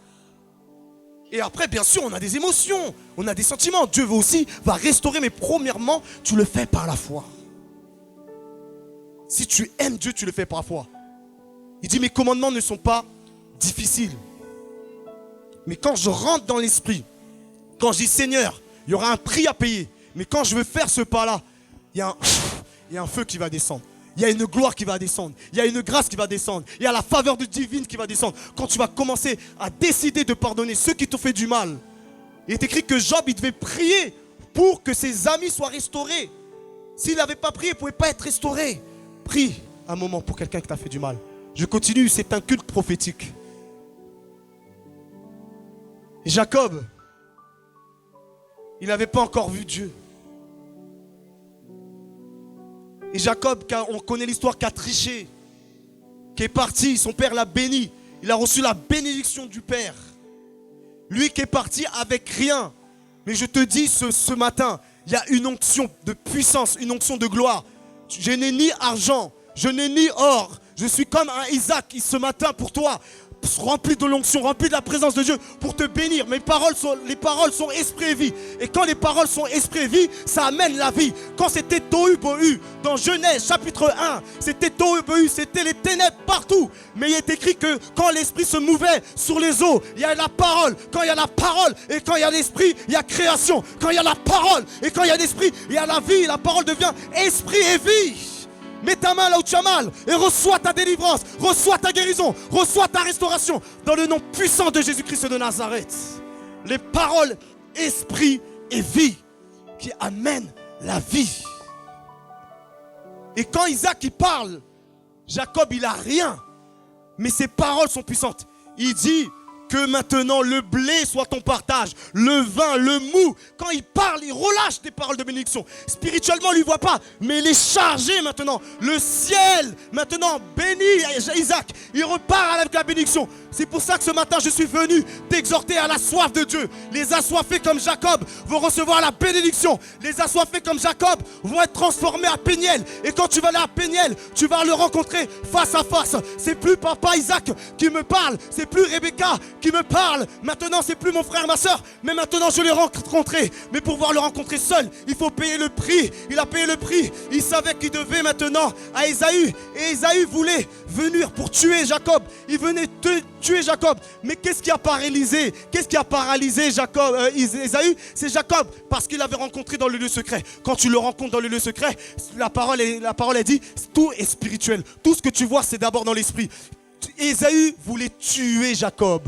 Et après, bien sûr, on a des émotions, on a des sentiments. Dieu aussi va restaurer, mais premièrement, tu le fais par la foi. Si tu aimes Dieu, tu le fais par la foi. Il dit, mes commandements ne sont pas difficiles. Mais quand je rentre dans l'esprit, quand je dis, Seigneur, il y aura un prix à payer. Mais quand je veux faire ce pas-là, il y a un feu qui va descendre. Il y a une gloire qui va descendre. Il y a une grâce qui va descendre. Il y a la faveur de divine qui va descendre. Quand tu vas commencer à décider de pardonner ceux qui t'ont fait du mal. Il est écrit que Job, il devait prier pour que ses amis soient restaurés. S'il n'avait pas prié, il ne pouvait pas être restauré. Prie un moment pour quelqu'un qui t'a fait du mal. Je continue, c'est un culte prophétique. Jacob, il n'avait pas encore vu Dieu. Et Jacob, on connaît l'histoire, qui a triché, qui est parti, son père l'a béni. Il a reçu la bénédiction du Père. Lui qui est parti avec rien. Mais je te dis ce matin, il y a une onction de puissance, une onction de gloire. Je n'ai ni argent, je n'ai ni or. Je suis comme un Isaac ce matin pour toi. Rempli de l'onction, rempli de la présence de Dieu pour te bénir. Les paroles sont esprit et vie. Et quand les paroles sont esprit et vie, ça amène la vie. Quand c'était Tohu Bohu, dans Genèse chapitre 1, c'était Tohu Bohu, c'était les ténèbres partout. Mais il est écrit que quand l'esprit se mouvait sur les eaux, il y a la parole. Quand il y a la parole et quand il y a l'esprit, il y a création. Quand il y a la parole et quand il y a l'esprit, il y a la vie. La parole devient esprit et vie. Mets ta main là où tu as mal et reçois ta délivrance, reçois ta guérison, reçois ta restauration dans le nom puissant de Jésus-Christ de Nazareth. Les paroles, esprit et vie qui amènent la vie. Et quand Isaac il parle, Jacob il n'a rien, mais ses paroles sont puissantes. Il dit Que maintenant le blé soit ton partage, le vin, le mou. Quand il parle, il relâche des paroles de bénédiction. Spirituellement, on ne lui voit pas, mais il est chargé maintenant. Le ciel, maintenant, bénit Isaac. Il repart avec la bénédiction. C'est pour ça que ce matin, je suis venu t'exhorter à la soif de Dieu. Les assoiffés comme Jacob vont recevoir la bénédiction. Les assoiffés comme Jacob vont être transformés à Péniel. Et quand tu vas aller à Péniel, tu vas le rencontrer face à face. C'est plus papa Isaac qui me parle, c'est plus Rebecca qui me parle. Maintenant, c'est plus mon frère, ma soeur, mais maintenant je l'ai rencontré. Mais pour pouvoir le rencontrer seul, il faut payer le prix. Il a payé le prix. Il savait qu'il devait maintenant à Ésaü. Et Ésaü voulait venir pour tuer Jacob. Il venait tuer Jacob. Mais qu'est-ce qui a paralysé Jacob, Ésaü? C'est Jacob, parce qu'il l'avait rencontré dans le lieu secret. Quand tu le rencontres dans le lieu secret, la parole est dit, tout est spirituel. Tout ce que tu vois, c'est d'abord dans l'esprit. Ésaü voulait tuer Jacob.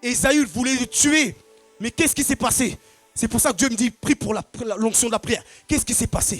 Ésaü voulait le tuer. Mais qu'est-ce qui s'est passé? C'est pour ça que Dieu me dit, prie pour l'onction de la prière. Qu'est-ce qui s'est passé?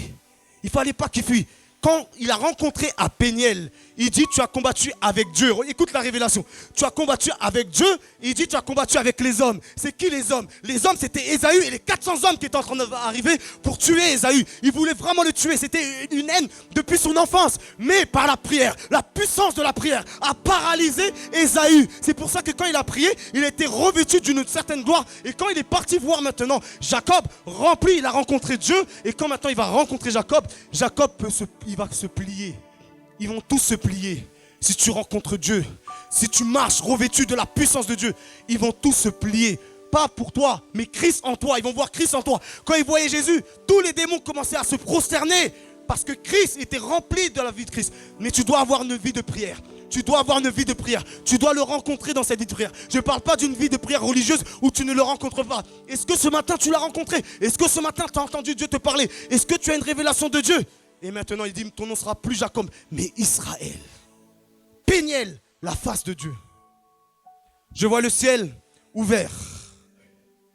Il ne fallait pas qu'il fuit. Quand il a rencontré à Péniel, il dit, tu as combattu avec Dieu. Écoute la révélation. Tu as combattu avec Dieu. Il dit, tu as combattu avec les hommes. C'est qui les hommes? Les hommes, c'était Ésaü et les 400 hommes qui étaient en train d'arriver pour tuer Ésaü. Ils voulaient vraiment le tuer. C'était une haine depuis son enfance. Mais par la prière, la puissance de la prière a paralysé Ésaü. C'est pour ça que quand il a prié, il a été revêtu d'une certaine gloire. Et quand il est parti voir maintenant Jacob rempli, il a rencontré Dieu. Et quand maintenant il va rencontrer Jacob, Jacob il va se plier. Ils vont tous se plier. Si tu rencontres Dieu, si tu marches revêtu de la puissance de Dieu, ils vont tous se plier. Pas pour toi, mais Christ en toi. Ils vont voir Christ en toi. Quand ils voyaient Jésus, tous les démons commençaient à se prosterner parce que Christ était rempli de la vie de Christ. Mais tu dois avoir une vie de prière. Tu dois avoir une vie de prière. Tu dois le rencontrer dans cette vie de prière. Je ne parle pas d'une vie de prière religieuse où tu ne le rencontres pas. Est-ce que ce matin tu l'as rencontré? Est-ce que ce matin tu as entendu Dieu te parler? Est-ce que tu as une révélation de Dieu? Et maintenant il dit, ton nom sera plus Jacob, mais Israël. Péniel, la face de Dieu. Je vois le ciel ouvert.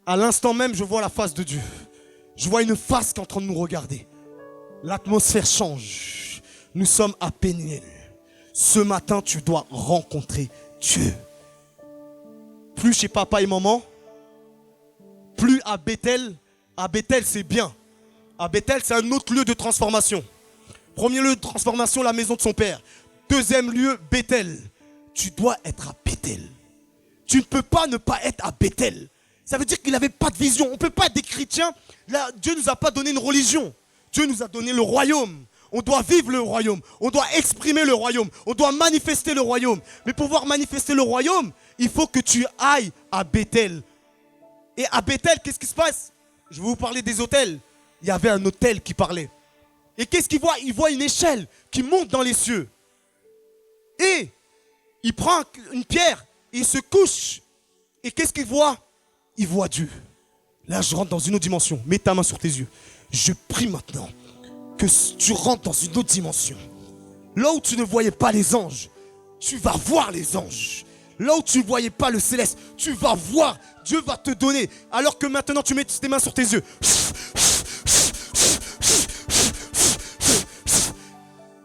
À l'instant même, je vois la face de Dieu. Je vois une face qui est en train de nous regarder. L'atmosphère change. Nous sommes à Péniel. Ce matin, tu dois rencontrer Dieu. Plus chez papa et maman, plus à Bethel. À Bethel, c'est bien. À Bethel, c'est un autre lieu de transformation. Premier lieu de transformation, la maison de son père. Deuxième lieu, Bethel. Tu dois être à Bethel. Tu ne peux pas ne pas être à Bethel. Ça veut dire qu'il n'avait pas de vision. On ne peut pas être des chrétiens. Là, Dieu ne nous a pas donné une religion. Dieu nous a donné le royaume. On doit vivre le royaume. On doit exprimer le royaume. On doit manifester le royaume. Mais pour pouvoir manifester le royaume, il faut que tu ailles à Bethel. Et à Bethel, qu'est-ce qui se passe? Je vais vous parler des hôtels. Il y avait un hôtel qui parlait. Et qu'est-ce qu'il voit? Il voit une échelle qui monte dans les cieux. Et il prend une pierre et il se couche. Et qu'est-ce qu'il voit? Il voit Dieu. Là, je rentre dans une autre dimension. Mets ta main sur tes yeux. Je prie maintenant que tu rentres dans une autre dimension. Là où tu ne voyais pas les anges, tu vas voir les anges. Là où tu ne voyais pas le céleste, tu vas voir. Dieu va te donner. Alors que maintenant, tu mets tes mains sur tes yeux.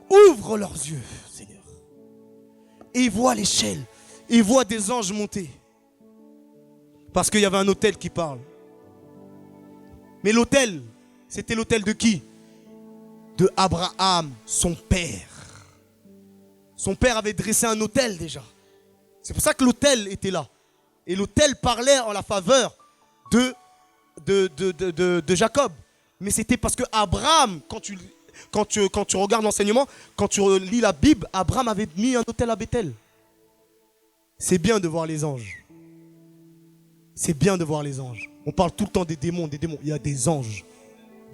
Ouvre leurs yeux, Seigneur. Et ils voient l'échelle. Ils voient des anges monter. Parce qu'il y avait un autel qui parle. Mais l'autel, c'était l'autel de qui? De Abraham, son père. Son père avait dressé un autel déjà. C'est pour ça que l'autel était là. Et l'autel parlait en la faveur de Jacob. Mais c'était parce que Abraham, quand tu regardes l'enseignement, quand tu lis la Bible, Abraham avait mis un autel à Bethel. C'est bien de voir les anges. C'est bien de voir les anges. On parle tout le temps des démons, Il y a des anges.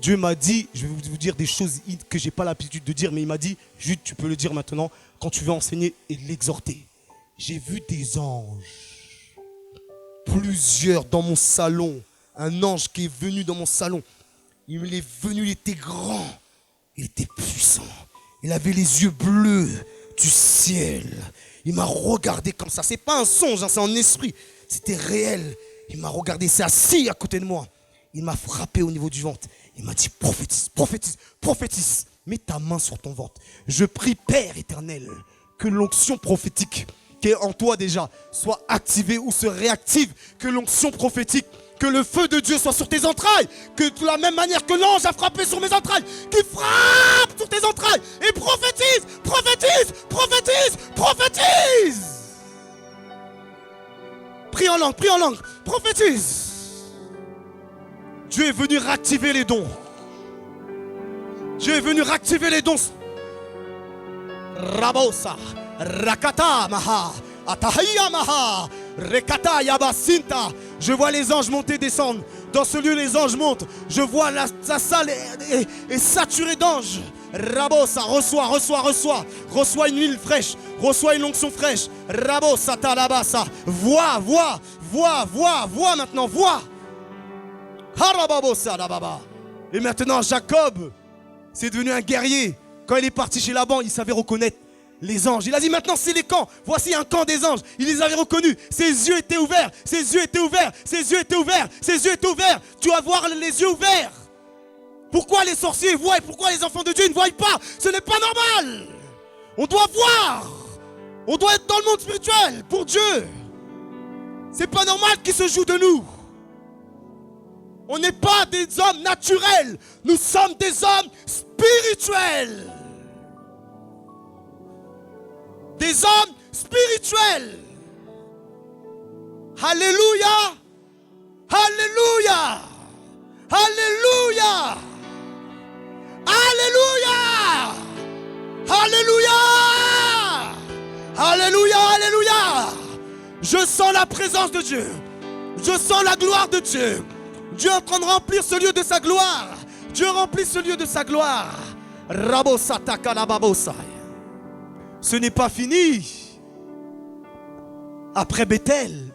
Dieu m'a dit, je vais vous dire des choses que je n'ai pas l'habitude de dire, mais il m'a dit, Jude, tu peux le dire maintenant, quand tu veux enseigner et l'exhorter. J'ai vu des anges. Plusieurs dans mon salon. Un ange qui est venu dans mon salon. Il est venu, il était grand. Il était puissant. Il avait les yeux bleus du ciel. Il m'a regardé comme ça. C'est pas un songe, c'est un esprit. C'était réel. Il m'a regardé, il s'est assis à côté de moi. Il m'a frappé au niveau du ventre. Il m'a dit, prophétise, prophétise, prophétise. Mets ta main sur ton ventre. Je prie, Père éternel, que l'onction prophétique qui est en toi déjà soit activé ou se réactive, que l'onction prophétique, que le feu de Dieu soit sur tes entrailles, que de la même manière que l'ange a frappé sur mes entrailles, qu'il frappe sur tes entrailles et prophétise, prophétise, prophétise, prophétise. Prie en langue, prophétise. Dieu est venu réactiver les dons. Dieu est venu réactiver les dons. Rabosa, Rakata Maha, Atahaya Maha, Rekata Yabasinta. Je vois les anges monter, descendre. Dans ce lieu, les anges montent. Je vois la salle est saturée d'anges. Rabosa, reçois. Reçois une huile fraîche. Reçois une onction fraîche. Rabosa, talabasa. Vois maintenant, vois. Harababosa, lababa. Et maintenant, Jacob, c'est devenu un guerrier. Quand il est parti chez Laban, il savait reconnaître les anges. Il a dit maintenant c'est les camps. Voici un camp des anges. Il les avait reconnus. Ses yeux étaient ouverts. Tu vas voir les yeux ouverts. Pourquoi les sorciers voient et pourquoi les enfants de Dieu ne voient pas? Ce n'est pas normal. On doit voir. On doit être dans le monde spirituel pour Dieu. C'est pas normal qu'il se joue de nous. On n'est pas des hommes naturels. Nous sommes des hommes spirituels. Des hommes spirituels. Alléluia. Alléluia. Alléluia. Alléluia. Alléluia. Alléluia. Alléluia. Je sens la présence de Dieu. Je sens la gloire de Dieu. Dieu est en train de remplir ce lieu de sa gloire. Dieu remplit ce lieu de sa gloire. Ce n'est pas fini. Après Bethel,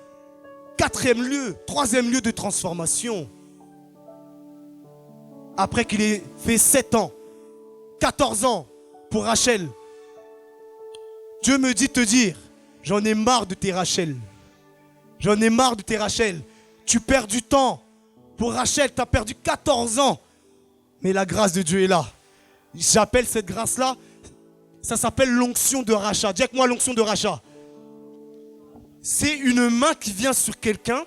4e lieu, 3e lieu de transformation. Après qu'il ait fait 7 ans, 14 ans pour Rachel, Dieu me dit de te dire, j'en ai marre de tes Rachel. J'en ai marre de tes Rachel. Tu perds du temps. Pour Rachel, tu as perdu 14 ans. Mais la grâce de Dieu est là. J'appelle cette grâce-là, ça s'appelle l'onction de rachat. Dis avec moi l'onction de rachat. C'est une main qui vient sur quelqu'un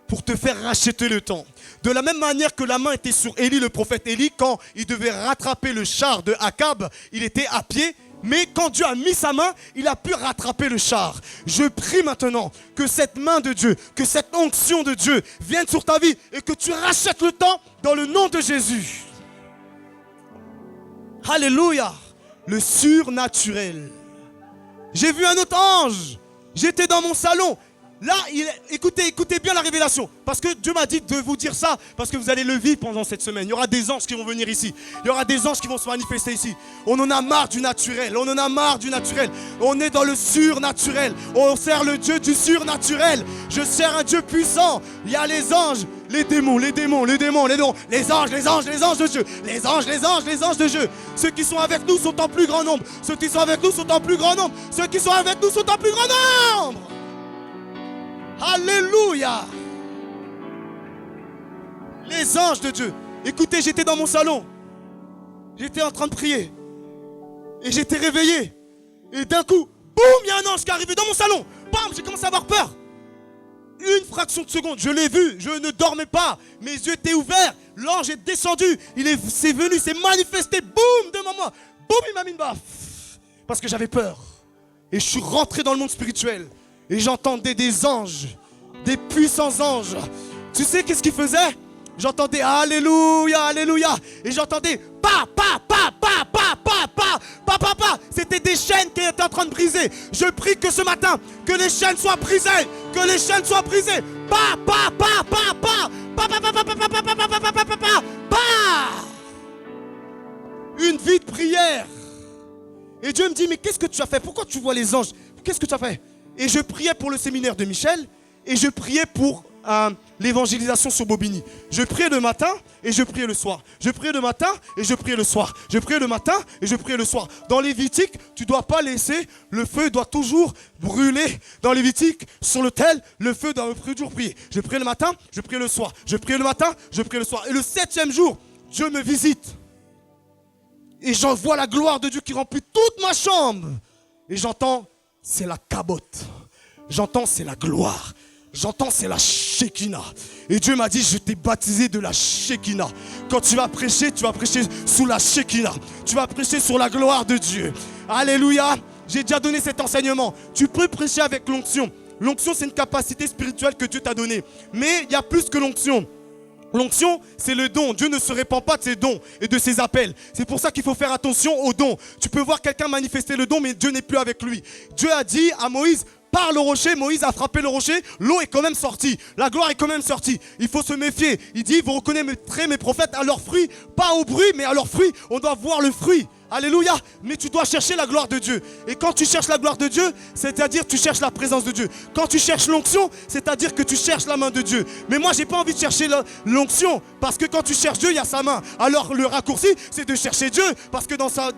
pour te faire racheter le temps. De la même manière que la main était sur Élie, le prophète Élie, quand il devait rattraper le char de Akab, il était à pied. Mais quand Dieu a mis sa main, il a pu rattraper le char. Je prie maintenant que cette main de Dieu, que cette onction de Dieu vienne sur ta vie et que tu rachètes le temps dans le nom de Jésus. Alléluia. Le surnaturel. J'ai vu un autre ange. J'étais dans mon salon. Là, écoutez bien la révélation. Parce que Dieu m'a dit de vous dire ça. Parce que vous allez le vivre pendant cette semaine. Il y aura des anges qui vont venir ici. Il y aura des anges qui vont se manifester ici. On en a marre du naturel. On en a marre du naturel. On est dans le surnaturel. On sert le Dieu du surnaturel. Je sers un Dieu puissant. Il y a les anges, les démons, les anges de Dieu. Les anges de Dieu. Ceux qui sont avec nous sont en plus grand nombre. Ceux qui sont avec nous sont en plus grand nombre. Ceux qui sont avec nous sont en plus grand nombre. Alléluia. Les anges de Dieu. Écoutez, j'étais dans mon salon. J'étais en train de prier. Et j'étais réveillé. Et d'un coup, boum, il y a un ange qui est arrivé dans mon salon. Bam, j'ai commencé à avoir peur. Une fraction de seconde, je l'ai vu. Je ne dormais pas. Mes yeux étaient ouverts. L'ange est descendu. C'est venu, s'est manifesté. Boum, devant moi. Boum, il m'a mis une baffe. Parce que j'avais peur. Et je suis rentré dans le monde spirituel. Et j'entendais des anges, des puissants anges. Tu sais qu'est-ce qu'ils faisaient? J'entendais Alléluia, Alléluia. Et j'entendais pa. C'était des chaînes qui étaient en train de briser. Je prie que ce matin, que les chaînes soient brisées. Que les chaînes soient brisées. Pa. Une vie de prière. Et Dieu me dit, mais qu'est-ce que tu as fait? Pourquoi tu vois les anges? Qu'est-ce que tu as fait? Et je priais pour le séminaire de Michel. Et je priais pour l'évangélisation sur Bobigny. Je priais le matin et je priais le soir. Je priais le matin et je priais le soir. Je priais le matin et je priais le soir. Dans Lévitique, tu ne dois pas laisser, le feu doit toujours brûler. Dans Lévitique, sur l'autel, le feu doit toujours briller. Je priais le matin, je priais le soir. Je priais le matin, je priais le soir. Et le 7e jour, Dieu me visite. Et j'en vois la gloire de Dieu qui remplit toute ma chambre. Et j'entends c'est la cabote. J'entends, c'est la gloire. J'entends, c'est la Shekinah. Et Dieu m'a dit, je t'ai baptisé de la Shekinah. Quand tu vas prêcher sous la Shekinah. Tu vas prêcher sur la gloire de Dieu. Alléluia. J'ai déjà donné cet enseignement. Tu peux prêcher avec l'onction. L'onction, c'est une capacité spirituelle que Dieu t'a donnée. Mais il y a plus que l'onction. L'onction, c'est le don. Dieu ne se répand pas de ses dons et de ses appels. C'est pour ça qu'il faut faire attention aux dons. Tu peux voir quelqu'un manifester le don, mais Dieu n'est plus avec lui. Dieu a dit à Moïse, parle au rocher. Moïse a frappé le rocher. L'eau est quand même sortie. La gloire est quand même sortie. Il faut se méfier. Il dit, vous reconnaîtrez mes prophètes à leurs fruits. Pas au bruit, mais à leurs fruits. On doit voir le fruit. Alléluia. Mais tu dois chercher la gloire de Dieu. Et quand tu cherches la gloire de Dieu, c'est-à-dire tu cherches la présence de Dieu. Quand tu cherches l'onction, c'est-à-dire que tu cherches la main de Dieu. Mais moi, j'ai pas envie de chercher l'onction. Parce que quand tu cherches Dieu, il y a sa main. Alors le raccourci, c'est de chercher Dieu. Parce que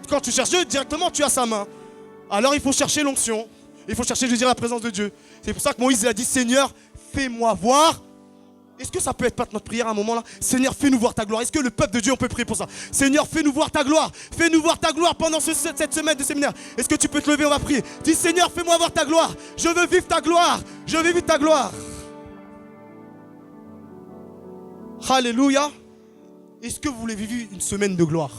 quand tu cherches Dieu, directement, tu as sa main. Alors il faut chercher l'onction. Il faut chercher, je veux dire, la présence de Dieu. C'est pour ça que Moïse a dit, Seigneur, fais-moi voir. Est-ce que ça peut être pas notre prière à un moment là? Seigneur, fais-nous voir ta gloire. Est-ce que le peuple de Dieu, on peut prier pour ça? Seigneur, fais-nous voir ta gloire. Fais-nous voir ta gloire pendant cette semaine de séminaire. Est-ce que tu peux te lever? On va prier. Dis, Seigneur, fais-moi voir ta gloire. Je veux vivre ta gloire. Je veux vivre ta gloire. Alléluia. Est-ce que vous voulez vivre une semaine de gloire?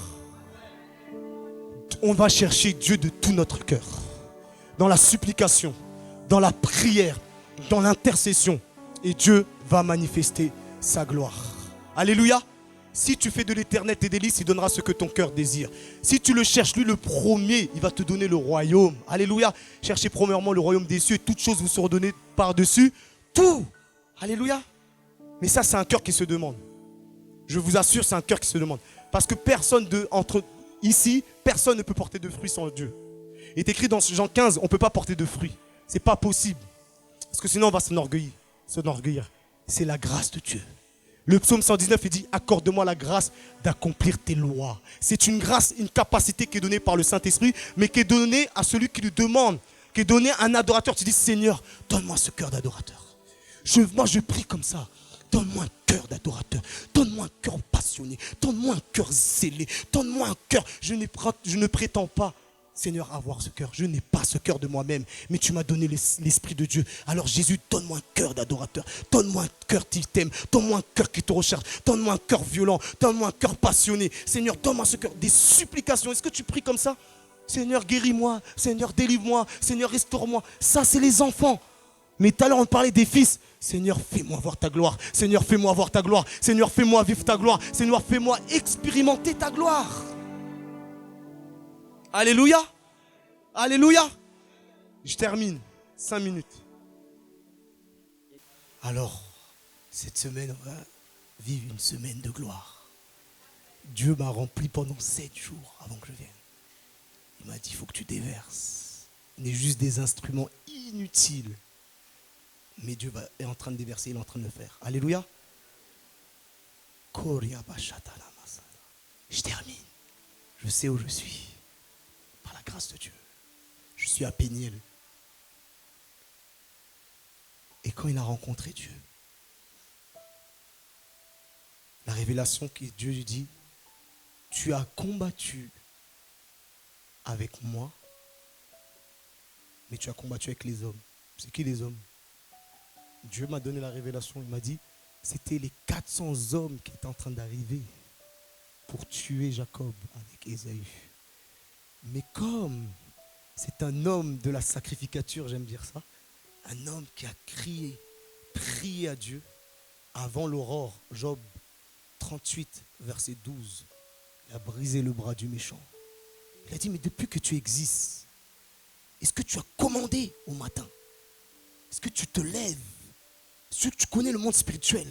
On va chercher Dieu de tout notre cœur. Dans la supplication, dans la prière, dans l'intercession. Et Dieu va manifester sa gloire. Alléluia. Si tu fais de l'éternel tes délices, il donnera ce que ton cœur désire. Si tu le cherches, lui le premier, il va te donner le royaume. Alléluia. Cherchez premièrement le royaume des cieux et toutes choses vous seront données par-dessus. Tout. Alléluia. Mais ça, c'est un cœur qui se demande. Je vous assure, c'est un cœur qui se demande. Parce que personne ici, personne ne peut porter de fruits sans Dieu. Il est écrit dans Jean 15, on ne peut pas porter de fruits. C'est pas possible. Parce que sinon, on va s'enorgueillir. C'est la grâce de Dieu. Le psaume 119, il dit, accorde-moi la grâce d'accomplir tes lois. C'est une grâce, une capacité qui est donnée par le Saint-Esprit, mais qui est donnée à celui qui lui demande, qui est donnée à un adorateur. Tu dis, Seigneur, donne-moi ce cœur d'adorateur. Moi, je prie comme ça. Donne-moi un cœur d'adorateur. Donne-moi un cœur passionné. Donne-moi un cœur zélé. Donne-moi un cœur. Je ne prétends pas, Seigneur, avoir ce cœur. Je n'ai pas ce cœur de moi-même, mais tu m'as donné l'Esprit de Dieu. Alors Jésus, donne-moi un cœur d'adorateur. Donne-moi un cœur qui t'aime. Donne-moi un cœur qui te recherche. Donne-moi un cœur violent. Donne-moi un cœur passionné. Seigneur, donne-moi ce cœur. Des supplications. Est-ce que tu pries comme ça? Seigneur, guéris-moi. Seigneur, délivre-moi. Seigneur, restaure-moi. Ça, c'est les enfants. Mais tout à l'heure, on parlait des fils. Seigneur, fais-moi voir ta gloire. Seigneur, fais-moi voir ta gloire. Seigneur, fais-moi vivre ta gloire. Seigneur, fais-moi expérimenter ta gloire. Alléluia. Alléluia. Je termine. 5 minutes. Alors, cette semaine, on va vivre une semaine de gloire. Dieu m'a rempli pendant 7 jours avant que je vienne. Il m'a dit, il faut que tu déverses. On est juste des instruments inutiles. Mais Dieu est en train de déverser, il est en train de le faire. Alléluia. Je termine. Je sais où je suis. Par la grâce de Dieu. Je suis à Péniel. Et quand il a rencontré Dieu, la révélation que Dieu lui dit, tu as combattu avec moi, mais tu as combattu avec les hommes. C'est qui les hommes? Dieu m'a donné la révélation, il m'a dit, c'était les 400 hommes qui étaient en train d'arriver pour tuer Jacob avec Ésaü. Mais comme c'est un homme de la sacrificature, j'aime dire ça, un homme qui a crié, prié à Dieu avant l'aurore, Job 38, verset 12, il a brisé le bras du méchant. Il a dit, mais depuis que tu existes, est-ce que tu as commandé au matin? Est-ce que tu te lèves? Est-ce que tu connais le monde spirituel?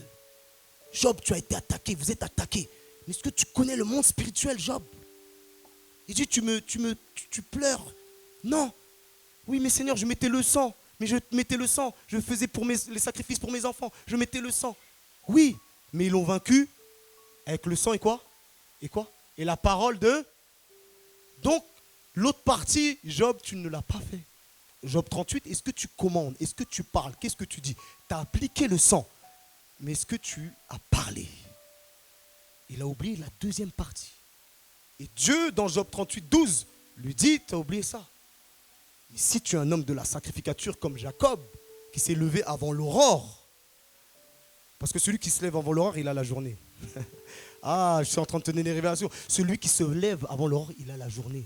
Job, tu as été attaqué, vous êtes attaqué. Mais est-ce que tu connais le monde spirituel, Job? Il dit, tu pleures. Non. Oui, mais Seigneur, je mettais le sang. Mais je mettais le sang. Je faisais les sacrifices pour mes enfants. Je mettais le sang. Oui, mais ils l'ont vaincu avec le sang et quoi? Et quoi? Et la parole de... Donc, l'autre partie, Job, tu ne l'as pas fait. Job 38, est-ce que tu commandes? Est-ce que tu parles? Qu'est-ce que tu dis? Tu as appliqué le sang. Mais est-ce que tu as parlé? Il a oublié la deuxième partie. Et Dieu, dans Job 38, 12, lui dit, tu as oublié ça. Mais si tu es un homme de la sacrificature comme Jacob, qui s'est levé avant l'aurore, parce que celui qui se lève avant l'aurore, il a la journée. Ah, je suis en train de te donner des révélations. Celui qui se lève avant l'aurore, il a la journée.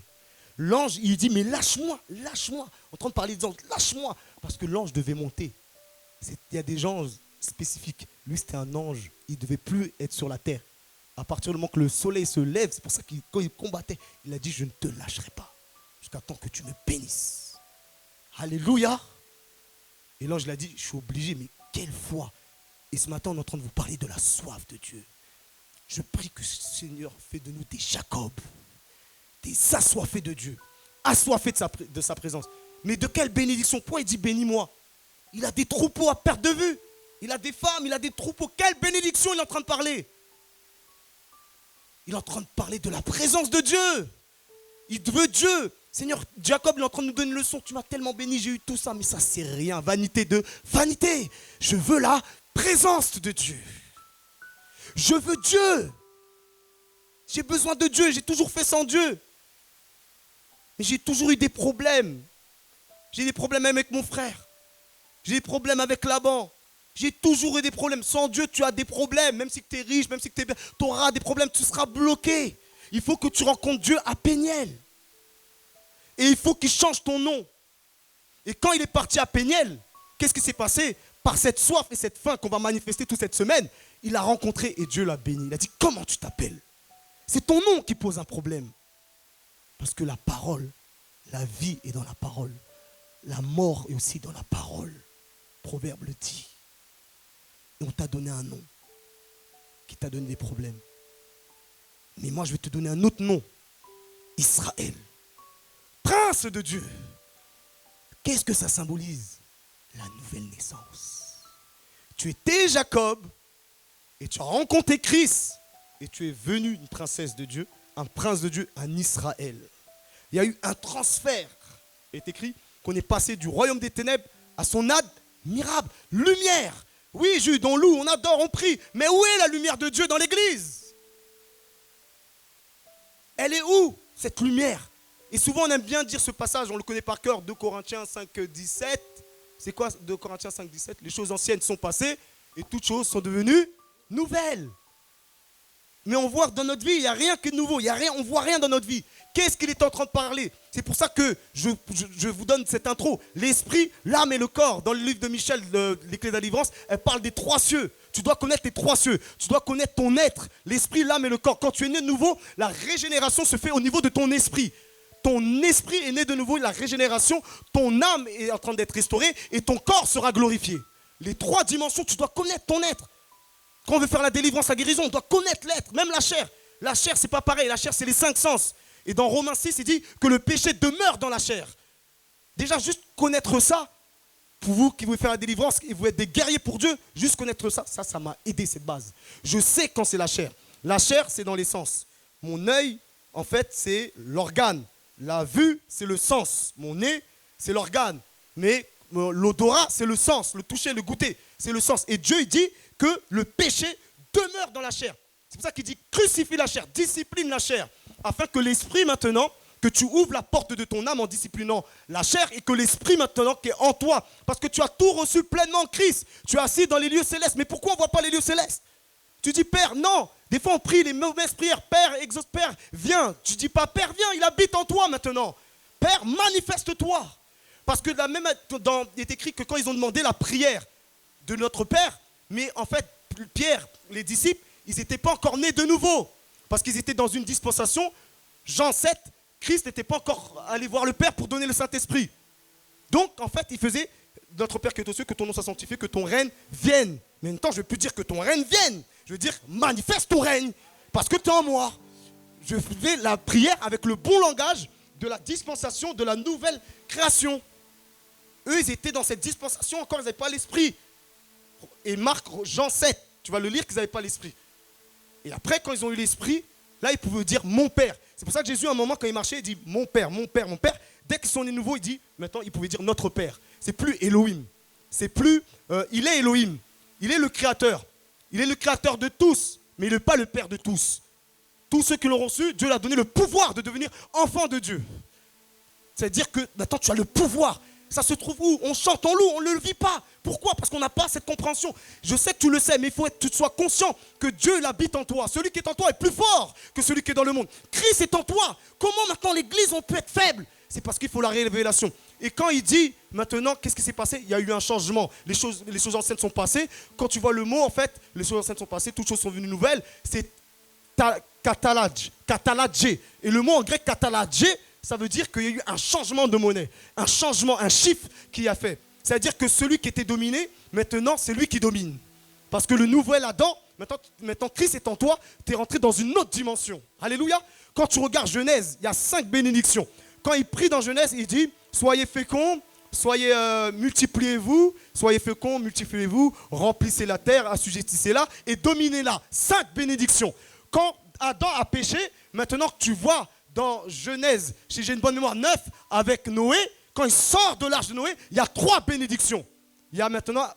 L'ange, il dit, mais lâche-moi, lâche-moi. En train de parler des anges, lâche-moi. Parce que l'ange devait monter. Il y a des gens spécifiques. Lui, c'était un ange. Il ne devait plus être sur la terre. À partir du moment que le soleil se lève, c'est pour ça que quand il combattait, il a dit, je ne te lâcherai pas jusqu'à temps que tu me bénisses. Alléluia. Et l'ange l'a dit, je suis obligé, mais quelle foi. Et ce matin, on est en train de vous parler de la soif de Dieu. Je prie que le Seigneur fait de nous des Jacob, des assoiffés de Dieu, assoiffés de sa présence. Mais de quelle bénédiction? Pourquoi il dit bénis-moi? Il a des troupeaux à perte de vue. Il a des femmes, il a des troupeaux. Quelle bénédiction il est en train de parler? Il est en train de parler de la présence de Dieu. Il veut Dieu. Seigneur, Jacob il est en train de nous donner une leçon. Tu m'as tellement béni, j'ai eu tout ça, mais ça c'est rien. Vanité de vanité. Je veux la présence de Dieu. Je veux Dieu. J'ai besoin de Dieu. J'ai toujours fait sans Dieu. Mais j'ai toujours eu des problèmes. J'ai des problèmes avec mon frère. J'ai des problèmes avec Laban. J'ai toujours eu des problèmes. Sans Dieu, tu as des problèmes. Même si tu es riche, même si tu es bien, tu auras des problèmes. Tu seras bloqué. Il faut que tu rencontres Dieu à Péniel. Et il faut qu'il change ton nom. Et quand il est parti à Péniel, qu'est-ce qui s'est passé? Par cette soif et cette faim qu'on va manifester toute cette semaine, il l'a rencontré et Dieu l'a béni. Il a dit, comment tu t'appelles? C'est ton nom qui pose un problème. Parce que la parole, la vie est dans la parole. La mort est aussi dans la parole. Proverbe le dit. Et on t'a donné un nom qui t'a donné des problèmes. Mais moi, je vais te donner un autre nom. Israël. Prince de Dieu. Qu'est-ce que ça symbolise? La nouvelle naissance. Tu étais Jacob et tu as rencontré Christ et tu es venu une princesse de Dieu, un prince de Dieu, un Israël. Il y a eu un transfert. Il est écrit qu'on est passé du royaume des ténèbres à son admirable lumière. Oui, Jude, on loue, on adore, on prie. Mais où est la lumière de Dieu dans l'église? Elle est où, cette lumière? Et souvent, on aime bien dire ce passage, on le connaît par cœur, 2 Corinthiens 5, 17. C'est quoi 2 Corinthiens 5, 17? Les choses anciennes sont passées et toutes choses sont devenues nouvelles. Mais on voit que dans notre vie, il n'y a rien qui est nouveau. On ne voit rien dans notre vie. Qu'est-ce qu'il est en train de parler? C'est pour ça que je vous donne cette intro. L'esprit, l'âme et le corps. Dans le livre de Michel, Les Clés de la Délivrance, elle parle des 3 cieux. Tu dois connaître les 3 cieux. Tu dois connaître ton être, l'esprit, l'âme et le corps. Quand tu es né de nouveau, la régénération se fait au niveau de ton esprit. Ton esprit est né de nouveau, la régénération, ton âme est en train d'être restaurée et ton corps sera glorifié. Les 3 dimensions, tu dois connaître ton être. Quand on veut faire la délivrance, la guérison, on doit connaître l'être, même la chair. La chair, c'est pas pareil. La chair, c'est les 5 sens. Et dans Romains 6, il dit que le péché demeure dans la chair. Déjà, juste connaître ça, pour vous qui voulez faire la délivrance et vous êtes des guerriers pour Dieu, juste connaître ça, ça m'a aidé, cette base. Je sais quand c'est la chair. La chair, c'est dans les sens. Mon œil, en fait, c'est l'organe. La vue, c'est le sens. Mon nez, c'est l'organe. Mais l'odorat, c'est le sens. Le toucher, le goûter, c'est le sens. Et Dieu, il dit que le péché demeure dans la chair. C'est pour ça qu'il dit crucifie la chair, discipline la chair, afin que l'esprit maintenant, que tu ouvres la porte de ton âme en disciplinant la chair et que l'esprit maintenant qui est en toi, parce que tu as tout reçu pleinement en Christ, tu es assis dans les lieux célestes. Mais pourquoi on ne voit pas les lieux célestes? Tu dis Père, non. Des fois on prie les mauvaises prières, Père, exauce, Père, viens. Tu dis pas Père, viens, il habite en toi maintenant. Père, manifeste-toi. Parce que la même, il est écrit que quand ils ont demandé la prière de notre Père, mais en fait, Pierre, les disciples, ils n'étaient pas encore nés de nouveau. Parce qu'ils étaient dans une dispensation. Jean 7, Christ n'était pas encore allé voir le Père pour donner le Saint-Esprit. Donc, en fait, il faisait, notre Père qui est aux cieux, que ton nom soit sanctifié, que ton règne vienne. Mais en même temps, je ne veux plus dire que ton règne vienne. Je veux dire, manifeste ton règne, parce que tu es en moi. Je fais la prière avec le bon langage de la dispensation, de la nouvelle création. Eux, ils étaient dans cette dispensation, encore, ils n'avaient pas l'esprit. Et Marc, Jean 7, tu vas le lire qu'ils n'avaient pas l'esprit. Et après, quand ils ont eu l'esprit, là, ils pouvaient dire mon Père. C'est pour ça que Jésus, à un moment, quand il marchait, il dit mon Père, mon Père, mon Père. Dès qu'ils sont nés nouveaux, il dit, maintenant, il pouvait dire notre Père. C'est plus Elohim. C'est plus, il est Elohim. Il est le Créateur. Il est le Créateur de tous, mais il n'est pas le Père de tous. Tous ceux qui l'auront reçu, Dieu leur a donné le pouvoir de devenir enfants de Dieu. C'est-à-dire que maintenant tu as le pouvoir. Ça se trouve où? On chante, on loue, on ne le vit pas. Pourquoi? Parce qu'on n'a pas cette compréhension. Je sais que tu le sais, mais il faut que tu sois conscient que Dieu il habite en toi. Celui qui est en toi est plus fort que celui qui est dans le monde. Christ est en toi. Comment maintenant l'église on peut être faible? C'est parce qu'il faut la révélation. Et quand il dit maintenant, qu'est-ce qui s'est passé? Il y a eu un changement. Les choses anciennes sont passées. Quand tu vois le mot, en fait, les choses anciennes sont passées, toutes choses sont venues nouvelles. C'est catalage, catalagé. Et le mot en grec catalagé, ça veut dire qu'il y a eu un changement de monnaie, un changement, un chiffre qui a fait. C'est-à-dire que celui qui était dominé, maintenant, c'est lui qui domine. Parce que le nouvel Adam, maintenant Christ est en toi, tu es rentré dans une autre dimension. Alléluia. Quand tu regardes Genèse, il y a 5 bénédictions. Quand il prie dans Genèse, il dit « Soyez féconds, multipliez-vous, soyez féconds, multipliez-vous, remplissez la terre, assujettissez-la et dominez-la. » 5 bénédictions. Quand Adam a péché, maintenant que tu vois dans Genèse, si j'ai une bonne mémoire, 9, avec Noé, quand il sort de l'arche de Noé, il y a 3 bénédictions. Il y a maintenant,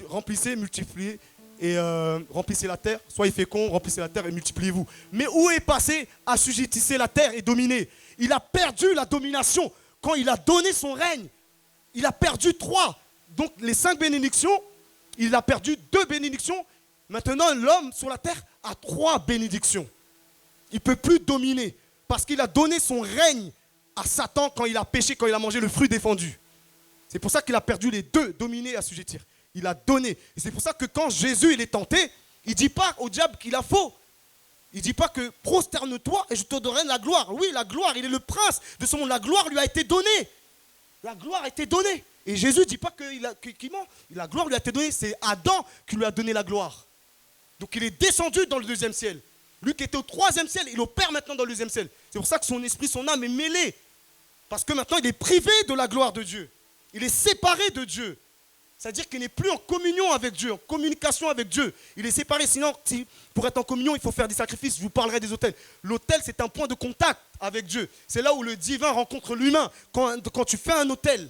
remplissez, multipliez, et remplissez la terre, soyez féconds, remplissez la terre et multipliez-vous. Mais où est passé assujettissez la terre et dominez? Il a perdu la domination. Quand il a donné son règne, il a perdu 3. Donc les 5 bénédictions, il a perdu 2 bénédictions. Maintenant, l'homme sur la terre a 3 bénédictions. Il ne peut plus dominer. Parce qu'il a donné son règne à Satan quand il a péché, quand il a mangé le fruit défendu. C'est pour ça qu'il a perdu les 2, dominer et assujettir. Il a donné. Et c'est pour ça que quand Jésus il est tenté, il ne dit pas au diable qu'il a faux. Il ne dit pas que prosterne-toi et je te donnerai la gloire. Oui, la gloire, il est le prince de ce monde. La gloire lui a été donnée. La gloire a été donnée. Et Jésus ne dit pas qu'il ment. La gloire lui a été donnée. C'est Adam qui lui a donné la gloire. Donc il est descendu dans le 2e ciel. Lui qui était au 3e ciel, il opère maintenant dans le 2e ciel. C'est pour ça que son esprit, son âme est mêlée. Parce que maintenant, il est privé de la gloire de Dieu. Il est séparé de Dieu. C'est-à-dire qu'il n'est plus en communion avec Dieu, en communication avec Dieu. Il est séparé, sinon, pour être en communion, il faut faire des sacrifices. Je vous parlerai des autels. L'autel, c'est un point de contact avec Dieu. C'est là où le divin rencontre l'humain, quand tu fais un autel.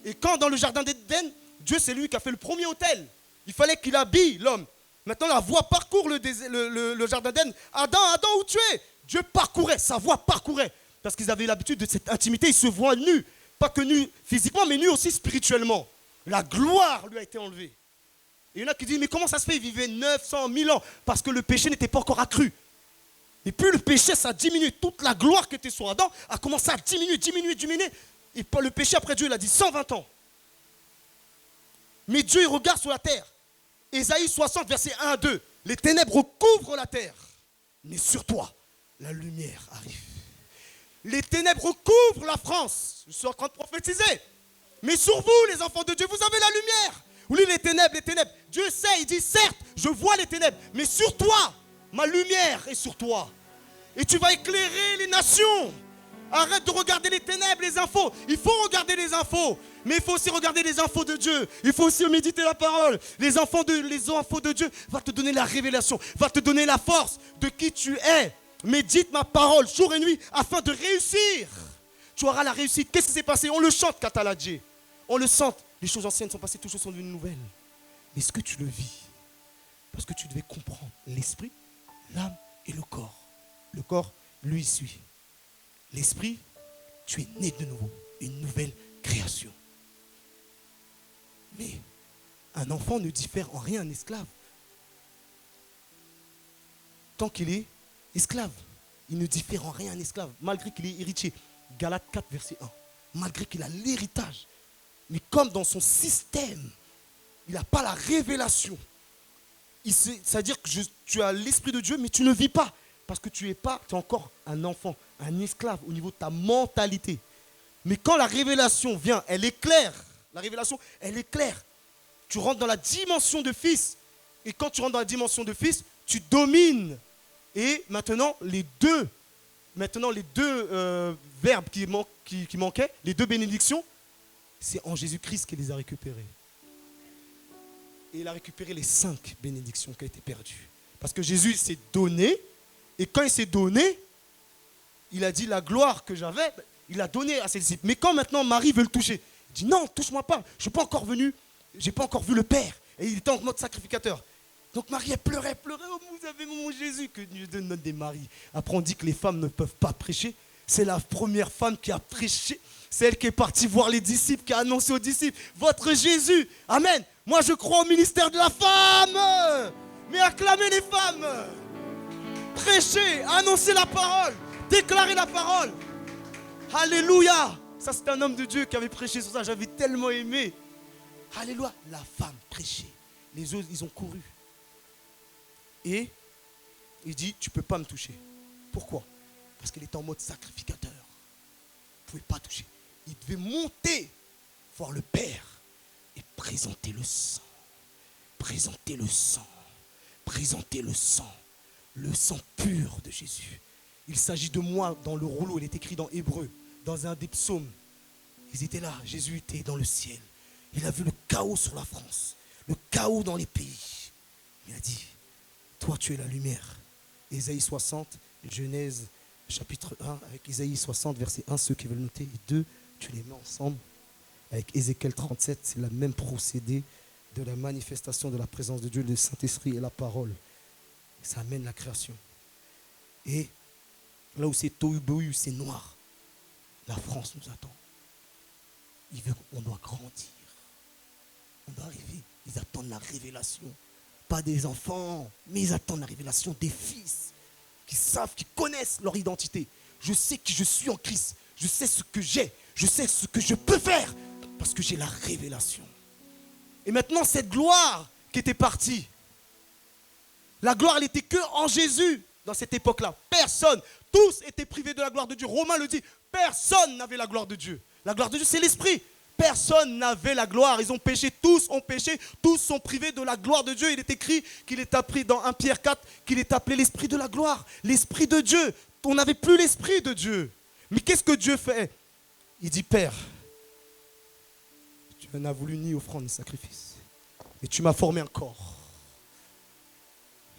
Et quand dans le jardin d'Éden, Dieu, c'est lui qui a fait le premier autel. Il fallait qu'il habille l'homme. Maintenant, la voie parcourt le jardin d'Éden. Adam, où tu es? Dieu parcourait, sa voie parcourait. Parce qu'ils avaient l'habitude de cette intimité, ils se voient nus. Pas que nus physiquement, mais nus aussi spirituellement. La gloire lui a été enlevée. Et il y en a qui disent, mais comment ça se fait? Il vivait 900, 1000 ans. Parce que le péché n'était pas encore accru. Et plus le péché, ça diminue. Toute la gloire qui était sur Adam a commencé à diminuer. Et le péché, après Dieu, il a dit 120 ans. Mais Dieu, il regarde sur la terre. Ésaïe 60, verset 1 à 2. Les ténèbres recouvrent la terre. Mais sur toi, la lumière arrive. Les ténèbres recouvrent la France. Je suis en train de prophétiser. Mais sur vous, les enfants de Dieu, vous avez la lumière. Oui, les ténèbres. Dieu sait, il dit, certes, je vois les ténèbres. Mais sur toi, ma lumière est sur toi. Et tu vas éclairer les nations. Arrête de regarder les ténèbres, les infos. Il faut regarder les infos. Mais il faut aussi regarder les infos de Dieu. Il faut aussi méditer la parole. Les infos de Dieu va te donner la révélation, va te donner la force de qui tu es. Médite ma parole jour et nuit afin de réussir. Tu auras la réussite. Qu'est-ce qui s'est passé? On le chante, Cataladjé. On le chante. Les choses anciennes sont passées, toutes choses sont devenues nouvelles. Mais est-ce que tu le vis? Parce que tu devais comprendre l'esprit, l'âme et le corps. Le corps, lui, suit. L'esprit, tu es né de nouveau. Une nouvelle création. Mais un enfant ne diffère en rien un esclave. Tant qu'il est esclave, il ne diffère en rien un esclave, malgré qu'il est héritier. Galates 4, verset 1. Malgré qu'il a l'héritage. Mais comme dans son système, il n'a pas la révélation. C'est-à-dire que tu as l'esprit de Dieu, mais tu ne vis pas. Parce que tu es encore un enfant, un esclave au niveau de ta mentalité. Mais quand la révélation vient, elle éclaire. La révélation, elle éclaire. Tu rentres dans la dimension de fils. Et quand tu rentres dans la dimension de fils, tu domines. Et maintenant, les deux verbes qui manquaient, les 2 bénédictions, c'est en Jésus-Christ qu'il les a récupérés. Et il a récupéré les 5 bénédictions qui ont été perdues. Parce que Jésus s'est donné. Et quand il s'est donné, il a dit la gloire que j'avais, il a donné à ses disciples. Mais quand maintenant Marie veut le toucher, il dit non, touche-moi pas, je ne suis pas encore venu, je n'ai pas encore vu le Père. Et il était en mode sacrificateur. Donc Marie, elle pleurait, oh, vous avez mon Jésus, que Dieu donne des maris. Après on dit que les femmes ne peuvent pas prêcher, C'est la première femme qui a prêché. C'est elle qui est partie voir les disciples, qui a annoncé aux disciples, votre Jésus. Amen. Moi, je crois au ministère de la femme. Mais acclamez les femmes. Prêchez, annoncez la parole, déclarez la parole. Alléluia. Ça, c'est un homme de Dieu qui avait prêché sur ça. J'avais tellement aimé. Alléluia. La femme prêchait. Les autres, ils ont couru. Et il dit, tu ne peux pas me toucher. Pourquoi? Parce qu'elle était en mode sacrificateur. Il ne pouvait pas toucher. Il devait monter voir le Père et présenter le sang. Présenter le sang. Présenter le sang. Le sang pur de Jésus. Il s'agit de moi dans le rouleau. Il est écrit dans Hébreu, dans un des psaumes. Ils étaient là. Jésus était dans le ciel. Il a vu le chaos sur la France. Le chaos dans les pays. Il a dit, toi tu es la lumière. Ésaïe 60, Genèse chapitre 1, avec Ésaïe 60, verset 1, ceux qui veulent noter, et 2, tu les mets ensemble. Avec Ézéchiel 37, c'est le même procédé de la manifestation de la présence de Dieu, le Saint-Esprit et la parole. Et ça amène la création. Et là où c'est tohu-bohu, c'est noir, la France nous attend. Il veut qu'on doit grandir. On doit arriver. Ils attendent la révélation. Pas des enfants, mais ils attendent la révélation des fils qui savent, qui connaissent leur identité. Je sais qui je suis en Christ. Je sais ce que j'ai. Je sais ce que je peux faire parce que j'ai la révélation. Et maintenant, cette gloire qui était partie, la gloire, elle n'était que en Jésus dans cette époque-là. Personne, tous étaient privés de la gloire de Dieu. Romain le dit, personne n'avait la gloire de Dieu. La gloire de Dieu, c'est l'Esprit. Personne n'avait la gloire. Ils ont péché, tous ont péché, tous sont privés de la gloire de Dieu. Il est écrit qu'il est appris dans 1 Pierre 4 qu'il est appelé l'Esprit de la gloire, l'Esprit de Dieu. On n'avait plus l'Esprit de Dieu. Mais qu'est-ce que Dieu fait? Il dit, Père, tu n'as voulu ni offrande ni sacrifice, mais tu m'as formé un corps.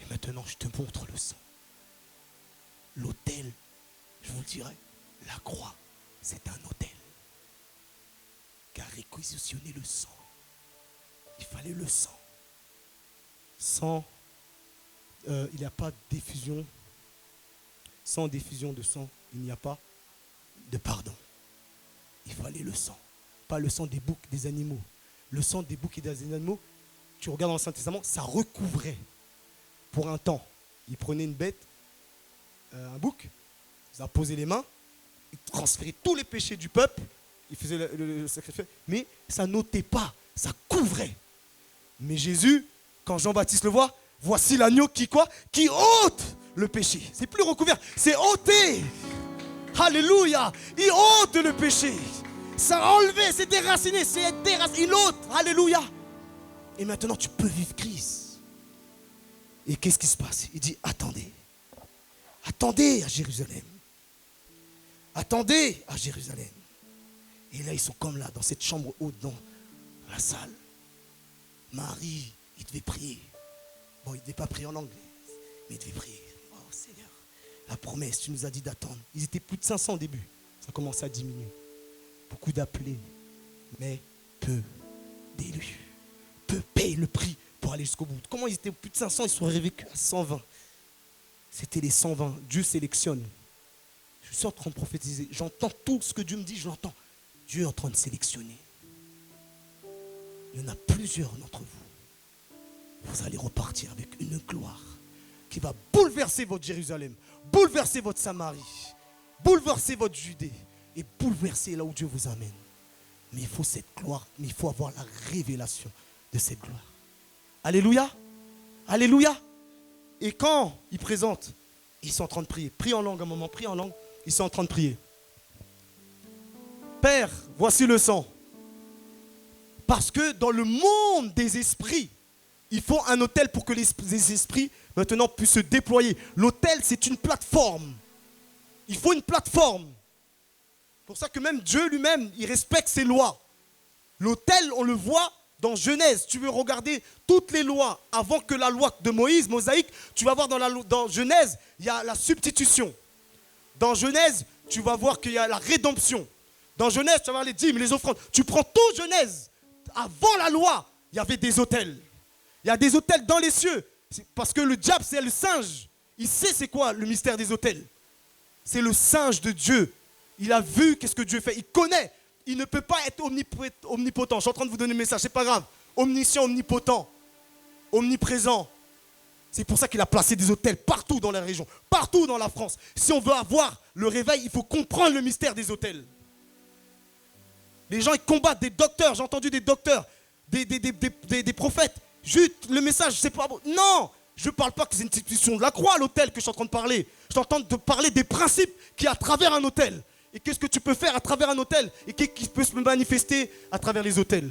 Et maintenant, je te montre le sang. L'autel, je vous le dirai, la croix, c'est un autel. Car réquisitionner le sang, il fallait le sang. Sans, il n'y a pas d'effusion. Sans diffusion de sang, il n'y a pas de pardon. Il fallait le sang. Pas le sang des boucs, des animaux. Le sang des boucs et des animaux, tu regardes dans l'Ancien Testament, ça recouvrait pour un temps. Il prenait une bête, un bouc, il a posé les mains, il transférait tous les péchés du peuple, il faisait le sacrifice, mais ça n'ôtait pas, ça couvrait. Mais Jésus, quand Jean-Baptiste le voit, voici l'agneau qui quoi? Qui ôte le péché. C'est plus recouvert, c'est ôté. Alléluia. Il ôte le péché. Ça a enlevé, c'est déraciné, c'est déraciné. Il ôte. Alléluia. Et maintenant tu peux vivre Christ. Et qu'est-ce qui se passe? Il dit, attendez. Attendez à Jérusalem. Attendez à Jérusalem. Et là, ils sont comme là, dans cette chambre haute, dans la salle. Marie, il devait prier. Bon, il ne devait pas prier en anglais, mais il devait prier. Oh Seigneur, la promesse, tu nous as dit d'attendre. Ils étaient plus de 500 au début. Ça commençait à diminuer. Beaucoup d'appelés, mais peu d'élus. Peu payent le prix pour aller jusqu'au bout. Comment ils étaient plus de 500, ils sont arrivés à 120. C'était les 120. Dieu sélectionne. Je suis en train de prophétiser. J'entends tout ce que Dieu me dit, je l'entends. Dieu est en train de sélectionner. Il y en a plusieurs d'entre vous. Vous allez repartir avec une gloire qui va bouleverser votre Jérusalem, bouleverser votre Samarie, bouleverser votre Judée et bouleverser là où Dieu vous amène. Mais il faut cette gloire, mais il faut avoir la révélation de cette gloire. Alléluia. Alléluia. Et quand ils présentent, ils sont en train de prier. Prie en langue un moment, prie en langue. Ils sont en train de prier. Père, voici le sang. Parce que dans le monde des esprits, il faut un autel pour que les esprits maintenant puissent se déployer. L'autel, c'est une plateforme. Il faut une plateforme. C'est pour ça que même Dieu lui-même, il respecte ses lois. L'autel, on le voit dans Genèse. Tu veux regarder toutes les lois avant que la loi de Moïse, mosaïque, tu vas voir dans Genèse, il y a la substitution. Dans Genèse, tu vas voir qu'il y a la rédemption. Dans Genèse, tu vas voir les dîmes, les offrandes. Tu prends tout Genèse. Avant la loi, il y avait des autels. Il y a des autels dans les cieux. Parce que le diable, c'est le singe. Il sait c'est quoi le mystère des autels. C'est le singe de Dieu Il a vu qu'est-ce que Dieu fait. Il connaît. Il ne peut pas être omnipotent. Je suis en train de vous donner le message, c'est pas grave. Omniscient, omnipotent, omniprésent. C'est pour ça qu'il a placé des hôtels partout dans la région, partout dans la France. Si on veut avoir le réveil, il faut comprendre le mystère des hôtels. Les gens, ils combattent des docteurs. J'ai entendu des docteurs, des prophètes. Juste le message, c'est pas bon. Non, je ne parle pas que c'est une institution de la croix, l'hôtel, que je suis en train de parler. Je suis en train de parler des principes qui à travers un hôtel. Et qu'est-ce que tu peux faire à travers un hôtel? Et qui peut se manifester à travers les hôtels?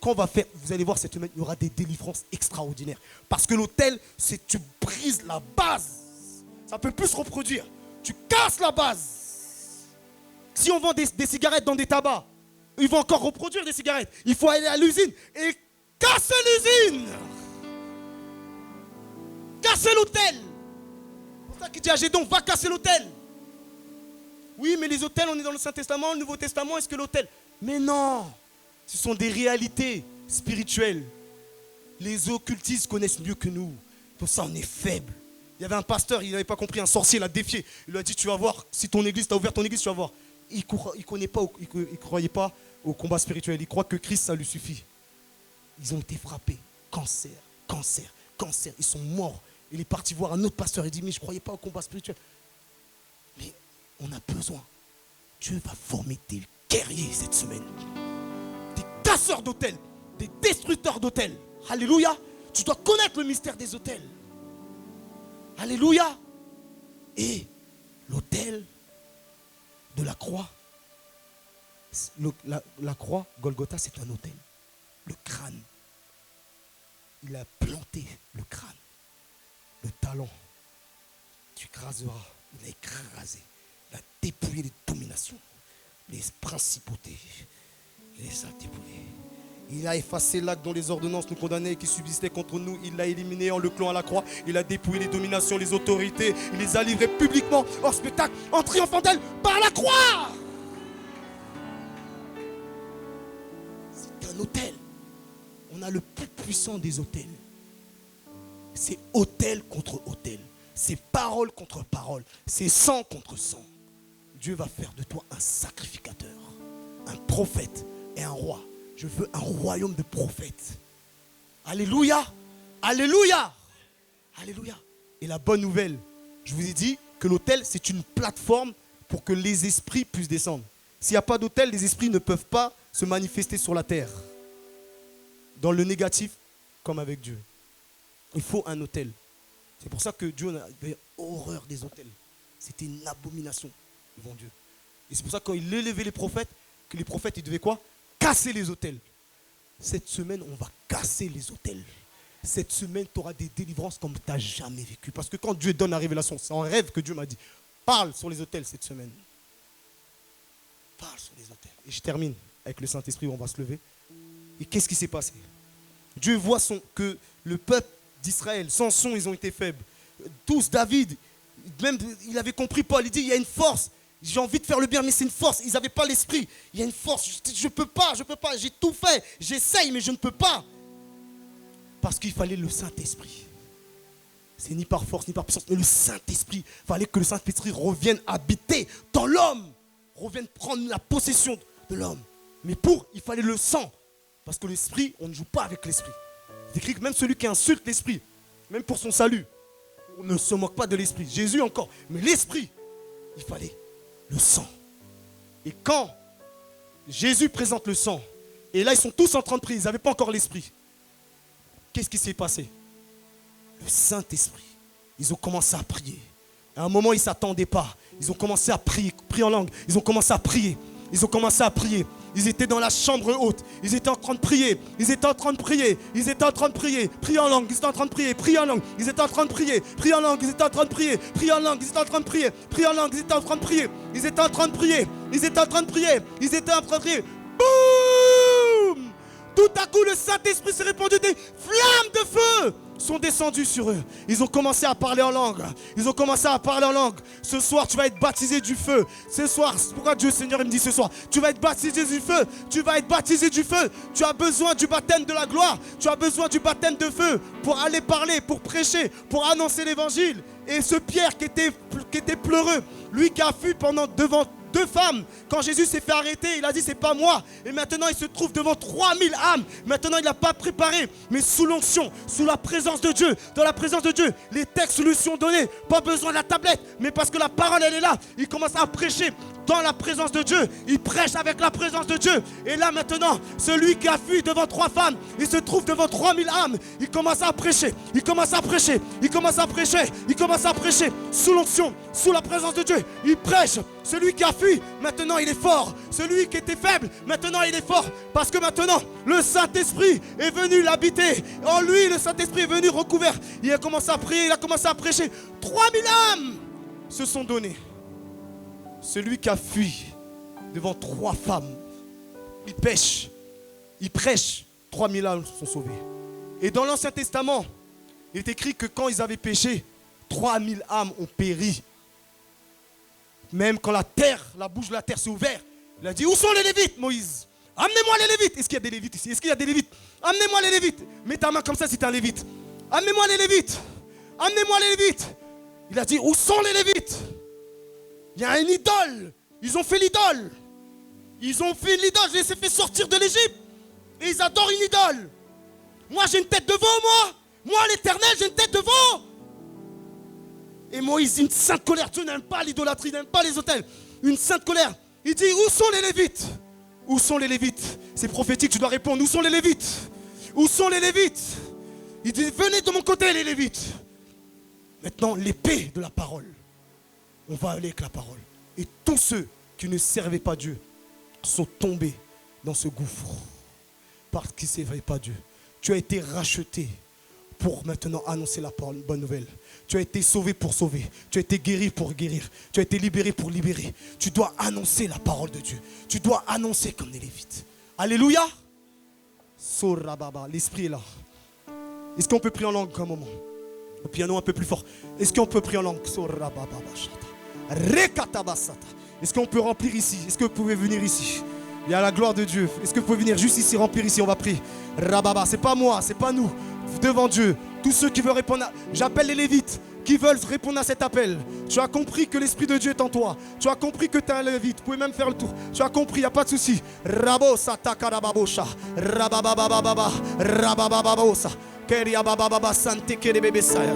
Quand on va faire, vous allez voir cette semaine, il y aura des délivrances extraordinaires. Parce que l'hôtel, c'est tu brises la base. Ça ne peut plus se reproduire. Tu casses la base. Si on vend des cigarettes dans des tabacs, ils vont encore reproduire des cigarettes. Il faut aller à l'usine et casser l'usine. Casser l'hôtel. C'est pour ça qu'il dit à Gédon, va casser l'hôtel. Oui, mais les hôtels, on est dans le Saint-Testament, le Nouveau Testament, est-ce que l'hôtel? Mais non, ce sont des réalités spirituelles. Les occultistes connaissent mieux que nous. Pour ça, on est faible. Il y avait un pasteur, il n'avait pas compris, un sorcier l'a défié. Il lui a dit, tu vas voir, si ton église, tu as ouvert ton église, tu vas voir. Il ne croyait pas au combat spirituel. Il croit que Christ, ça lui suffit. Ils ont été frappés. Cancer, cancer, cancer. Ils sont morts. Il est parti voir un autre pasteur. Il dit, mais je ne croyais pas au combat spirituel. Mais on a besoin. Dieu va former des guerriers cette semaine. Des casseurs d'hôtels. Des destructeurs d'hôtels. Alléluia. Tu dois connaître le mystère des hôtels. Alléluia. Et l'hôtel de la croix. La croix, Golgotha, c'est un hôtel. Le crâne. Il a planté le crâne. Le talon. Tu écraseras. Il a écrasé. Il a dépouillé les dominations, les principautés. Il les a dépouillées. Il a effacé l'acte dont les ordonnances nous condamnaient et qui subsistaient contre nous. Il l'a éliminé en le clouant à la croix. Il a dépouillé les dominations, les autorités. Il les a livrées publiquement en spectacle, en triomphant d'elles par la croix. C'est un hôtel. On a le plus puissant des hôtels. C'est hôtel contre hôtel. C'est parole contre parole. C'est sang contre sang. Dieu va faire de toi un sacrificateur, un prophète et un roi. Je veux un royaume de prophètes. Alléluia. Alléluia. Alléluia. Et la bonne nouvelle, je vous ai dit que l'autel, c'est une plateforme pour que les esprits puissent descendre. S'il n'y a pas d'autel, les esprits ne peuvent pas se manifester sur la terre. Dans le négatif, comme avec Dieu. Il faut un autel. C'est pour ça que Dieu avait horreur des autels. C'était une abomination devant Dieu. Et c'est pour ça que quand il élevait les prophètes, que les prophètes, ils devaient quoi? Casser les autels. Cette semaine, on va casser les autels. Cette semaine, tu auras des délivrances comme tu n'as jamais vécu. Parce que quand Dieu donne la révélation, c'est un rêve que Dieu m'a dit. Parle sur les autels cette semaine. Parle sur les autels. Et je termine avec le Saint-Esprit, on va se lever. Et qu'est-ce qui s'est passé? Dieu voit que le peuple d'Israël, Samson, ils ont été faibles. Tous, David, même il avait compris Paul, il dit, il y a une force. J'ai envie de faire le bien, mais c'est une force. Ils n'avaient pas l'esprit. Il y a une force. Je ne peux pas. J'ai tout fait. J'essaye, mais je ne peux pas. Parce qu'il fallait le Saint-Esprit. C'est ni par force, ni par puissance, mais le Saint-Esprit. Il fallait que le Saint-Esprit revienne habiter dans l'homme. Revienne prendre la possession de l'homme. Mais il fallait le sang. Parce que l'esprit, on ne joue pas avec l'esprit. C'est écrit que même celui qui insulte l'esprit, même pour son salut, on ne se moque pas de l'esprit. Jésus encore. Mais l'esprit, il fallait le sang. Et quand Jésus présente le sang, et là ils sont tous en train de prier, ils n'avaient pas encore l'esprit. Qu'est-ce qui s'est passé? Le Saint-Esprit. Ils ont commencé à prier. À un moment, ils ne s'attendaient pas. Ils ont commencé à prier en langue. Ils ont commencé à prier. Ils ont commencé à prier. Ils étaient dans la chambre haute. Ils étaient en train de prier. Ils étaient en train de prier. Ils étaient en train de prier. Prier en langue. Ils étaient en train de prier. Prier en langue. Ils étaient en train de prier. Prier en langue. Ils étaient en train de prier. Prier en langue. Ils étaient en train de prier. Prier en langue. Ils étaient en train de prier. Ils étaient en train de prier. Ils étaient en train de prier. Ils étaient en train de prier. Boum! Tout à coup, le Saint-Esprit s'est répandu. Des flammes de feu sont descendus sur eux. Ils ont commencé à parler en langue. Ils ont commencé à parler en langue. Ce soir, tu vas être baptisé du feu. Ce soir, c'est pourquoi Dieu Seigneur il me dit ce soir, tu vas être baptisé du feu. Tu vas être baptisé du feu. Tu as besoin du baptême de la gloire. Tu as besoin du baptême de feu pour aller parler, pour prêcher, pour annoncer l'évangile. Et ce Pierre qui était pleureux, lui qui a fui 2 femmes. Quand Jésus s'est fait arrêter, il a dit c'est pas moi. Et maintenant il se trouve devant 3000 âmes. Maintenant il n'a pas préparé, mais sous l'onction, sous la présence de Dieu. Dans la présence de Dieu, les textes lui sont donnés. Pas besoin de la tablette, mais parce que la parole elle est là. Il commence à prêcher dans la présence de Dieu. Il prêche avec la présence de Dieu. Et là maintenant, celui qui a fui devant 3 femmes, il se trouve devant 3000 âmes. Il commence à prêcher. Il commence à prêcher. Il commence à prêcher. Il commence à prêcher sous l'onction, sous la présence de Dieu. Il prêche. Celui qui a fui, maintenant il est fort. Celui qui était faible, maintenant il est fort. Parce que maintenant, le Saint-Esprit est venu l'habiter. En lui, le Saint-Esprit est venu recouvert. Il a commencé à prier, il a commencé à prêcher. 3000 âmes se sont données. Celui qui a fui devant 3 femmes, il pêche, il prêche, 3000 âmes sont sauvées. Et dans l'Ancien Testament, il est écrit que quand ils avaient péché, 3000 âmes ont péri. Même quand la bouche de la terre s'est ouverte, il a dit, où sont les Lévites, Moïse? Amenez-moi les Lévites. Est-ce qu'il y a des Lévites ici? Est-ce qu'il y a des Lévites? Amenez-moi les Lévites. Mets ta main comme ça si tu es un Lévite. Amenez-moi les Lévites. Amenez-moi les Lévites. Il a dit, où sont les Lévites? Il y a une idole. Ils ont fait l'idole. Ils ont fait l'idole. Je les ai fait sortir de l'Égypte. Et ils adorent une idole. Moi, j'ai une tête de veau, moi. Moi, l'Éternel, j'ai une tête de veau. Et Moïse, une sainte colère. Dieu n'aime pas l'idolâtrie, n'aime pas les autels. Une sainte colère. Il dit, où sont les Lévites? Où sont les Lévites? C'est prophétique, tu dois répondre. Où sont les Lévites? Où sont les Lévites? Il dit, venez de mon côté, les Lévites. Maintenant, l'épée de la parole. On va aller avec la parole. Et tous ceux qui ne servaient pas Dieu sont tombés dans ce gouffre. Parce qu'ils ne servaient pas Dieu. Tu as été racheté pour maintenant annoncer la bonne nouvelle. Tu as été sauvé pour sauver. Tu as été guéri pour guérir. Tu as été libéré pour libérer. Tu dois annoncer la parole de Dieu. Tu dois annoncer comme les Lévites. Alléluia. L'esprit est là. Est-ce qu'on peut prier en langue un moment? Le piano un peu plus fort. Est-ce qu'on peut prier en langue? Est-ce qu'on peut remplir ici? Est-ce que vous pouvez venir ici? Il y a la gloire de Dieu. Est-ce que vous pouvez venir juste ici, remplir ici? On va prier. Rababa, c'est pas moi, c'est pas nous. Devant Dieu, tous ceux qui veulent répondre, j'appelle les Lévites qui veulent répondre à cet appel. Tu as compris que l'Esprit de Dieu est en toi. Tu as compris que tu es un Lévite. Vous pouvez même faire le tour. Tu as compris, il n'y a pas de souci. Rabosa takarababosha. Rabababababa. Rababababosa. Keriabababa sante kerebebesaya.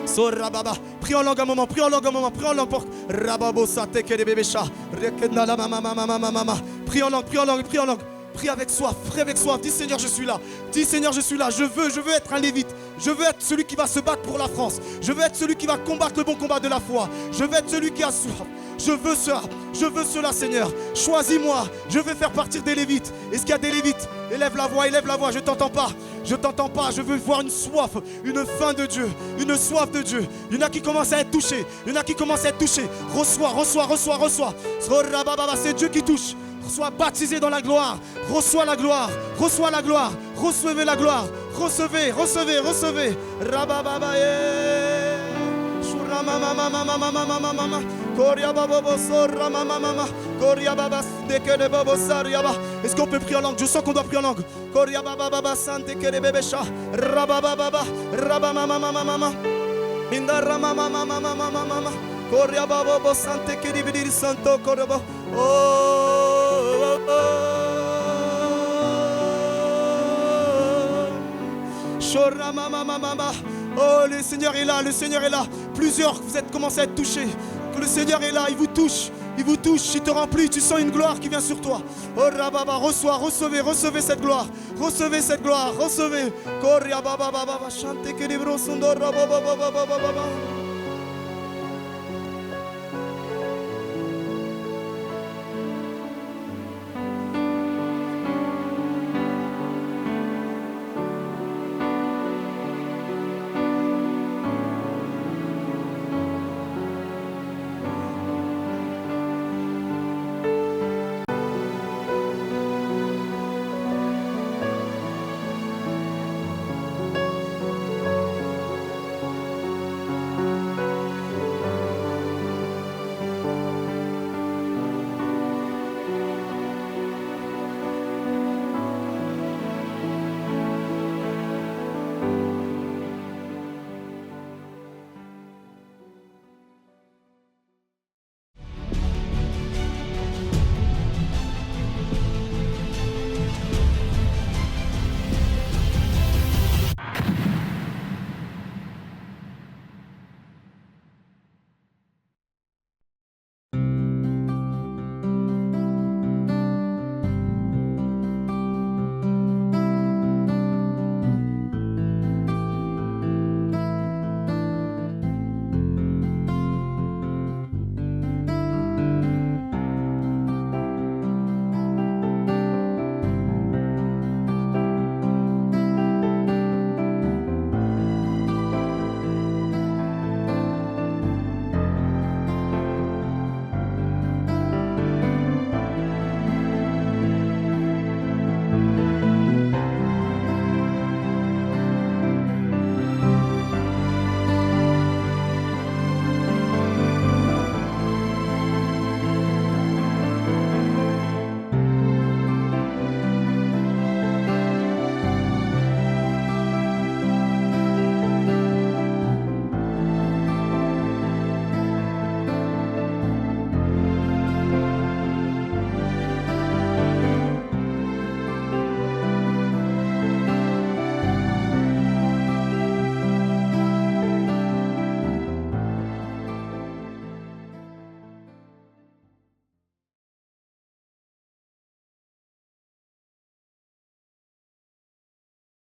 Sorababa. Prie en langue un moment, prie en langue un moment, prie en langue pour Rababosa tekerebebesha. Rekenala mama. Prie en langue, prie en langue, prie en langue. Prie avec soif, prie avec soif. Dis Seigneur, je suis là. Dis Seigneur, je suis là. Je veux être un Lévite. Je veux être celui qui va se battre pour la France. Je veux être celui qui va combattre le bon combat de la foi. Je veux être celui qui a soif. Je veux cela. Je veux cela, Seigneur. Choisis-moi. Je veux faire partir des Lévites. Est-ce qu'il y a des Lévites? Élève la voix, élève la voix. Je ne t'entends pas. Je ne t'entends pas. Je veux voir une soif, une faim de Dieu, une soif de Dieu. Il y en a qui commencent à être touchés. Il y en a qui commencent à être touchés. Reçois. C'est Dieu qui touche. Sois baptisé dans la gloire. Reçois la gloire. Reçois la gloire. Recevez la gloire. Recevez. Rabababa. Est-ce qu'on peut prier en langue? Je sens qu'on doit prier en langue. Oh, le Seigneur est là, le Seigneur est là. Plusieurs, vous êtes commencé à être touchés. Le Seigneur est là, il vous touche, il te remplit, tu sens une gloire qui vient sur toi. Oh, Rababa, recevez cette gloire. Recevez cette gloire, recevez.